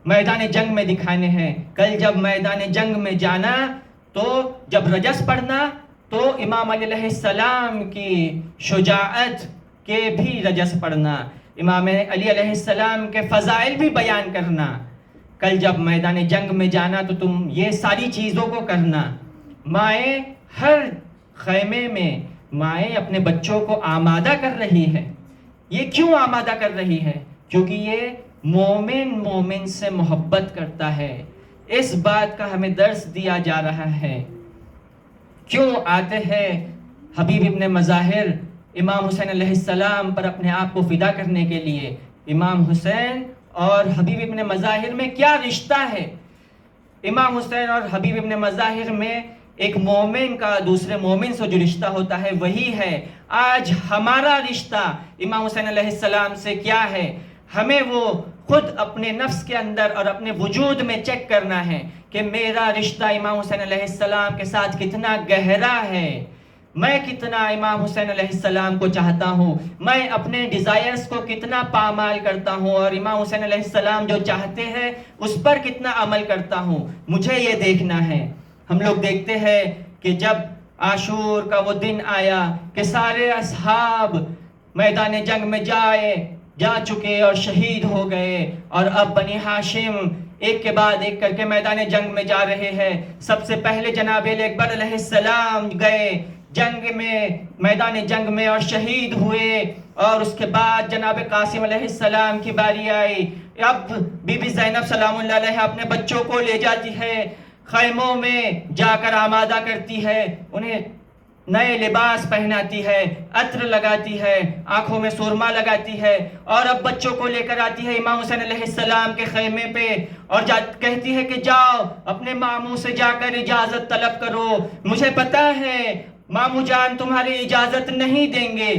میدان جنگ میں دکھانے ہیں۔ کل جب میدان جنگ میں جانا تو جب رجس پڑھنا تو امام علی علیہ السلام کی شجاعت کے بھی رجس پڑھنا، امام علی علیہ السلام کے فضائل بھی بیان کرنا۔ کل جب میدان جنگ میں جانا تو تم یہ ساری چیزوں کو کرنا۔ مائیں ہر خیمے میں مائیں اپنے بچوں کو آمادہ کر رہی ہے۔ یہ کیوں آمادہ کر رہی ہے؟ کیونکہ یہ مومن سے محبت کرتا ہے، اس بات کا ہمیں درس دیا جا رہا ہے۔ کیوں آتے ہیں حبیب ابن مظاہر امام حسین علیہ السلام پر اپنے آپ کو فدا کرنے کے لیے؟ امام حسین اور حبیب ابن مظاہر میں کیا رشتہ ہے؟ امام حسین اور حبیب ابن مظاہر میں ایک مومن کا دوسرے مومن سے جو رشتہ ہوتا ہے وہی ہے۔ آج ہمارا رشتہ امام حسین علیہ السلام سے کیا ہے؟ ہمیں وہ خود اپنے نفس کے اندر اور اپنے وجود میں چیک کرنا ہے کہ میرا رشتہ امام حسین علیہ السلام کے ساتھ کتنا گہرا ہے، میں کتنا امام حسین علیہ السلام کو چاہتا ہوں، میں اپنے ڈیزائرز کو کتنا پامال کرتا ہوں، اور امام حسین علیہ السلام جو چاہتے ہیں اس پر کتنا عمل کرتا ہوں، مجھے یہ دیکھنا ہے۔ ہم لوگ دیکھتے ہیں کہ جب عاشور کا وہ دن آیا کہ سارے اصحاب میدان جنگ میں جا چکے اور شہید ہو گئے، اور اب بنی ہاشم ایک کے بعد ایک کر کے میدان جنگ میں جا رہے ہیں۔ سب سے پہلے جناب علی اکبر علیہ السلام گئے جنگ میں، میدان جنگ میں، اور شہید ہوئے، اور اس کے بعد جناب قاسم علیہ السلام کی باری آئی۔ اب بی بی زینب سلام اللہ علیہ اپنے بچوں کو لے جاتی ہے، خیموں میں جا کر آمادہ کرتی ہے، انہیں نئے لباس پہناتی ہے، عطر لگاتی ہے، آنکھوں میں سرما لگاتی ہے، اور اب بچوں کو لے کر آتی ہے امام حسین علیہ السلام کے خیمے پہ، اور کہتی ہے کہ جاؤ اپنے ماموں سے جا کر اجازت طلب کرو، مجھے پتا ہے ماموں جان تمہاری اجازت نہیں دیں گے،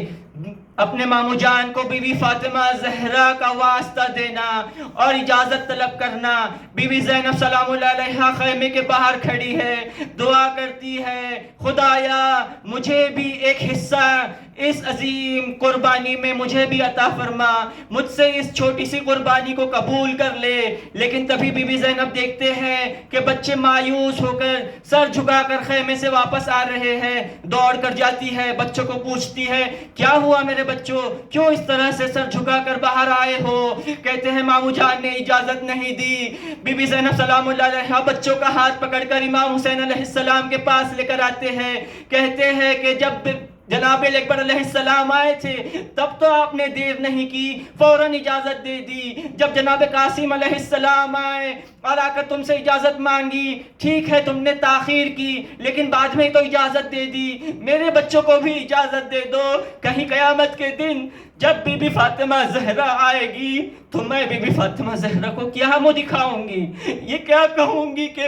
اپنے ماموں جان کو بی بی فاطمہ زہرا کا واسطہ دینا اور اجازت طلب کرنا۔ بی بی زینب سلام اللہ علیہا خیمے کے باہر کھڑی ہے، دعا کرتی ہے، خدایا مجھے بھی ایک حصہ اس عظیم قربانی میں مجھے بھی عطا فرما، مجھ سے اس چھوٹی سی قربانی کو قبول کر لے۔ لیکن تبھی بی بی زینب دیکھتے ہیں کہ بچے مایوس ہو کر سر جھکا کر خیمے سے واپس آ رہے ہیں، دوڑ کر جاتی ہے، بچوں کو پوچھتی ہے کیا ہوا میرے بچوں، کیوں اس طرح سے سر جھکا کر باہر آئے ہو؟ کہتے ہیں ماموں جان نے اجازت نہیں دی۔ بی بی زینب سلام اللہ علیہا بچوں کا ہاتھ پکڑ کر امام حسین علیہ السلام کے پاس لے کر آتے ہیں، کہتے ہیں کہ جب جناب اکبر علیہ السلام آئے تھے تب تو آپ نے دیر نہیں کی، فوراً اجازت دے دی۔ جب جناب قاسم علیہ السلام آئے اور آ کر تم سے اجازت مانگی، ٹھیک ہے تم نے تاخیر کی لیکن بعد میں تو اجازت دے دی، میرے بچوں کو بھی اجازت دے دو، کہیں قیامت کے دن جب بی بی فاطمہ زہرا آئے گی تو میں بی بی فاطمہ زہرا کو کیا منہ دکھاؤں گی، یہ کیا کہوں گی کہ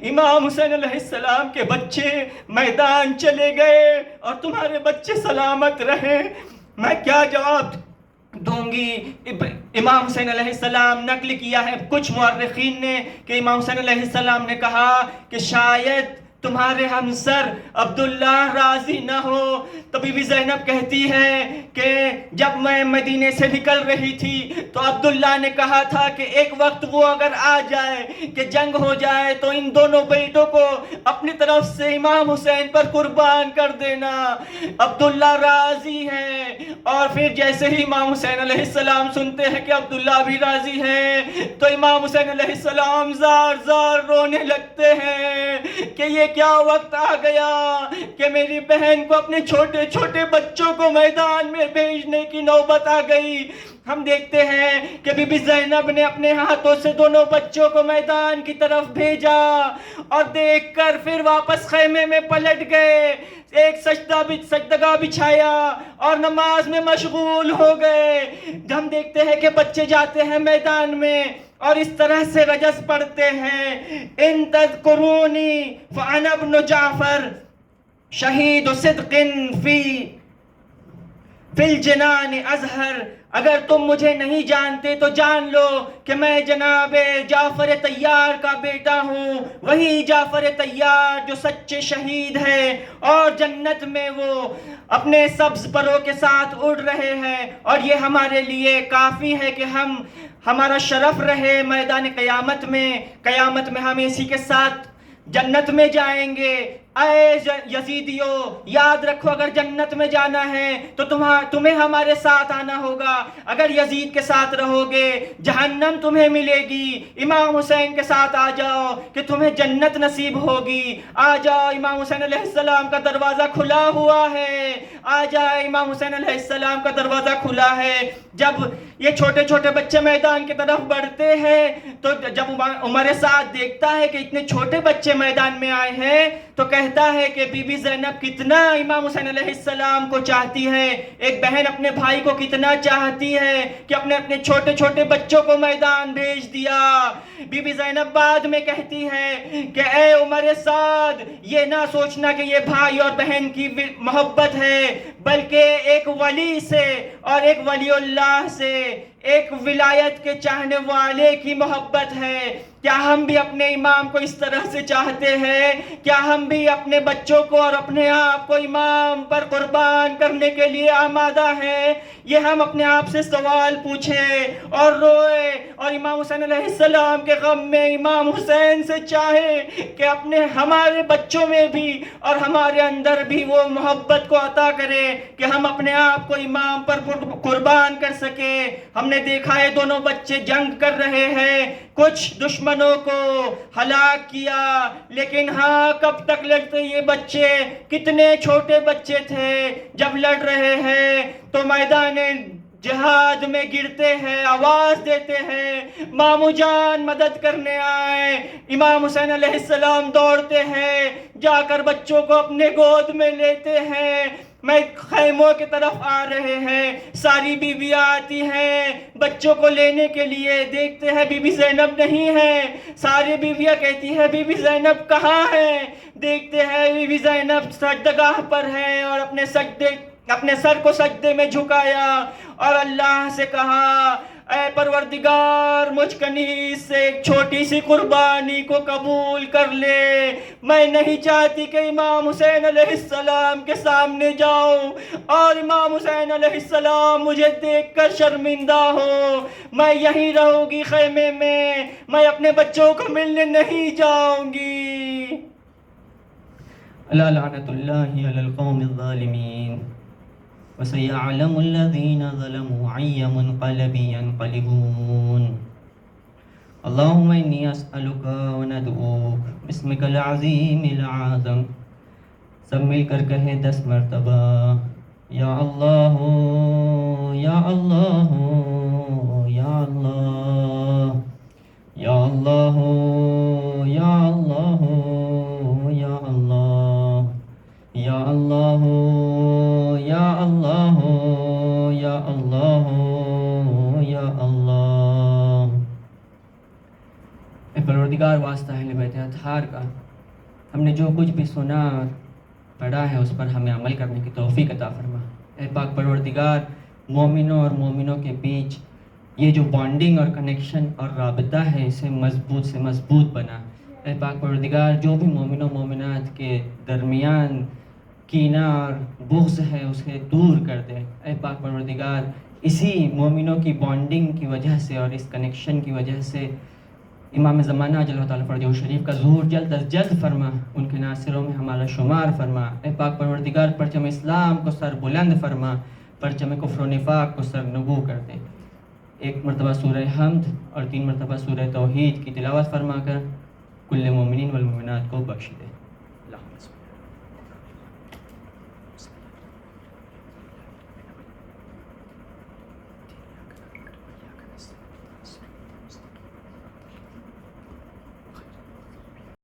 امام حسین علیہ السلام کے بچے میدان چلے گئے اور تمہارے بچے سلامت رہے، میں کیا جواب دوں گی۔ امام حسین علیہ السلام نقل کیا ہے کچھ مورخین نے کہ امام حسین علیہ السلام نے کہا کہ شاید تمہارے ہمسر عبداللہ راضی نہ ہو، تو بی بی زینب کہتی ہے کہ جب میں مدینے سے نکل رہی تھی تو عبداللہ نے کہا تھا کہ ایک وقت وہ اگر آ جائے کہ جنگ ہو جائے تو ان دونوں بیٹوں کو اپنی طرف سے امام حسین پر قربان کر دینا، عبداللہ راضی ہے۔ اور پھر جیسے ہی امام حسین علیہ السلام سنتے ہیں کہ عبداللہ بھی راضی ہے تو امام حسین علیہ السلام زار زار رونے لگتے ہیں کہ یہ کیا وقت آ گیا کہ میری بہن کو اپنے چھوٹے چھوٹے بچوں کو میدان میں بھیجنے کی نوبت آ گئی۔ ہم دیکھتے ہیں کہ بی بی زینب نے اپنے ہاتھوں سے دونوں بچوں کو میدان کی طرف بھیجا اور دیکھ کر پھر واپس خیمے میں پلٹ گئے، ایک سجدگاہ بچھایا اور نماز میں مشغول ہو گئے۔ ہم دیکھتے ہیں کہ بچے جاتے ہیں میدان میں اور اس طرح سے رجس پڑھتے ہیں، ان تذکرونی فانا ابن جعفر شہید صدق فی الجنان ازہر، اگر تم مجھے نہیں جانتے تو جان لو کہ میں جناب جعفر طیار کا بیٹا ہوں، وہی جعفر طیار جو سچے شہید ہے اور جنت میں وہ اپنے سبز پروں کے ساتھ اڑ رہے ہیں، اور یہ ہمارے لیے کافی ہے کہ ہمارا شرف رہے میدان قیامت میں ہم اسی کے ساتھ جنت میں جائیں گے۔ اے یزیدیو یاد رکھو، اگر جنت میں جانا ہے تو تمہیں ہمارے ساتھ آنا ہوگا، اگر یزید کے ساتھ رہو گے جہنم تمہیں ملے گی، امام حسین کے ساتھ آ جاؤ کہ تمہیں جنت نصیب ہوگی، آ جاؤ امام حسین علیہ السلام کا دروازہ کھلا ہوا ہے، آ جاؤ امام حسین علیہ السلام کا دروازہ کھلا ہے۔ جب یہ چھوٹے چھوٹے بچے میدان کی طرف بڑھتے ہیں تو جب عمر سعد دیکھتا ہے کہ اتنے چھوٹے بچے میدان میں آئے ہیں تو کہتا ہے کہ بی بی زینب کتنا امام حسین علیہ السلام کو چاہتی ہے، ایک بہن اپنے بھائی کو کتنا چاہتی ہے کہ اپنے چھوٹے چھوٹے بچوں کو میدان بھیج دیا۔ بی بی زینب بعد میں کہتی ہے کہ اے عمر سعد، یہ نہ سوچنا کہ یہ بھائی اور بہن کی محبت ہے، بلکہ ایک ولی سے اور ایک ولی اللہ سے، ایک ولایت کے چاہنے والے کی محبت ہے۔ کیا ہم بھی اپنے امام کو اس طرح سے چاہتے ہیں؟ کیا ہم بھی اپنے بچوں کو اور اپنے آپ کو امام پر قربان کرنے کے لیے آمادہ ہیں؟ یہ ہم اپنے آپ سے سوال پوچھیں اور روئے اور امام حسین علیہ السلام کے غم میں امام حسین سے چاہیں کہ ہمارے بچوں میں بھی اور ہمارے اندر بھی وہ محبت کو عطا کرے کہ ہم اپنے آپ کو امام پر قربان کر سکیں۔ ہم نے دیکھا ہے دونوں بچے جنگ کر رہے ہیں، کچھ دشمنوں کو ہلاک کیا، لیکن ہاں کب تک لڑتے یہ بچے؟ کتنے چھوٹے بچے تھے جب لڑ رہے ہیں تو میدان جہاد میں گرتے ہیں، آواز دیتے ہیں مامو جان مدد کرنے آئے، امام حسین علیہ السلام دوڑتے ہیں، جا کر بچوں کو اپنے گود میں لیتے ہیں، میں خیموں کی طرف آ رہے ہیں، ساری بیویاں آتی ہیں بچوں کو لینے کے لیے، دیکھتے ہیں بی بی زینب نہیں ہے، ساری بیویاں کہتی ہیں بی بی زینب کہاں ہے؟ دیکھتے ہیں بی بی زینب سجدگاہ پر ہے اور اپنے سر کو سجدے میں جھکایا اور اللہ سے کہا اے پروردگار مجھ کنیز سے ایک چھوٹی سی قربانی کو قبول کر لے، میں نہیں چاہتی کہ امام حسین علیہ السلام کے سامنے جاؤں اور امام حسین علیہ السلام مجھے دیکھ کر شرمندہ ہو، میں یہیں رہوں گی خیمے میں اپنے بچوں کو ملنے نہیں جاؤں گی۔ الا لعنت اللہ علی القوم الظالمین وسيعلم الذين ظلموا أي منقلب ينقلبون اللهم إني أسألك وندعوك باسمك العظيم الأعظم سب مل کر کہیں 10 مرتبہ یا اللہ یا اللہ یا اللہ یا اللہ یا اللہ یا اللہ یا اللہ یا اللہ یا اللہ یا اللہ۔ اے پروردگار واسطہ اہل بیت اطہار کا، ہم نے جو کچھ بھی سنا پڑھا ہے اس پر ہمیں عمل کرنے کی توفیق عطا فرما۔ اے پاک پروردگار، مومنوں اور مومنوں کے بیچ یہ جو بانڈنگ اور کنیکشن اور رابطہ ہے اسے مضبوط سے مضبوط بنا۔ اے پاک پروردگار، جو بھی مومنوں مومنات کے درمیان کینہ اور بغض ہے اسے دور کر دے۔ اے پاک پروردگار، اسی مومنوں کی بانڈنگ کی وجہ سے اور اس کنیکشن کی وجہ سے امام زمانہ جل اللہ تعالیٰ فرجہ شریف کا ظہور جلد از جلد فرما، ان کے ناصروں میں ہمارا شمار فرما۔ اے پاک پروردگار، پرچم اسلام کو سر بلند فرما، پرچم کفر و نفاق کو سر نگو کر دے۔ 1 مرتبہ سورہ حمد اور 3 مرتبہ سورہ توحید کی تلاوت فرما کر کل مومنین والمومنات کو بخش دے۔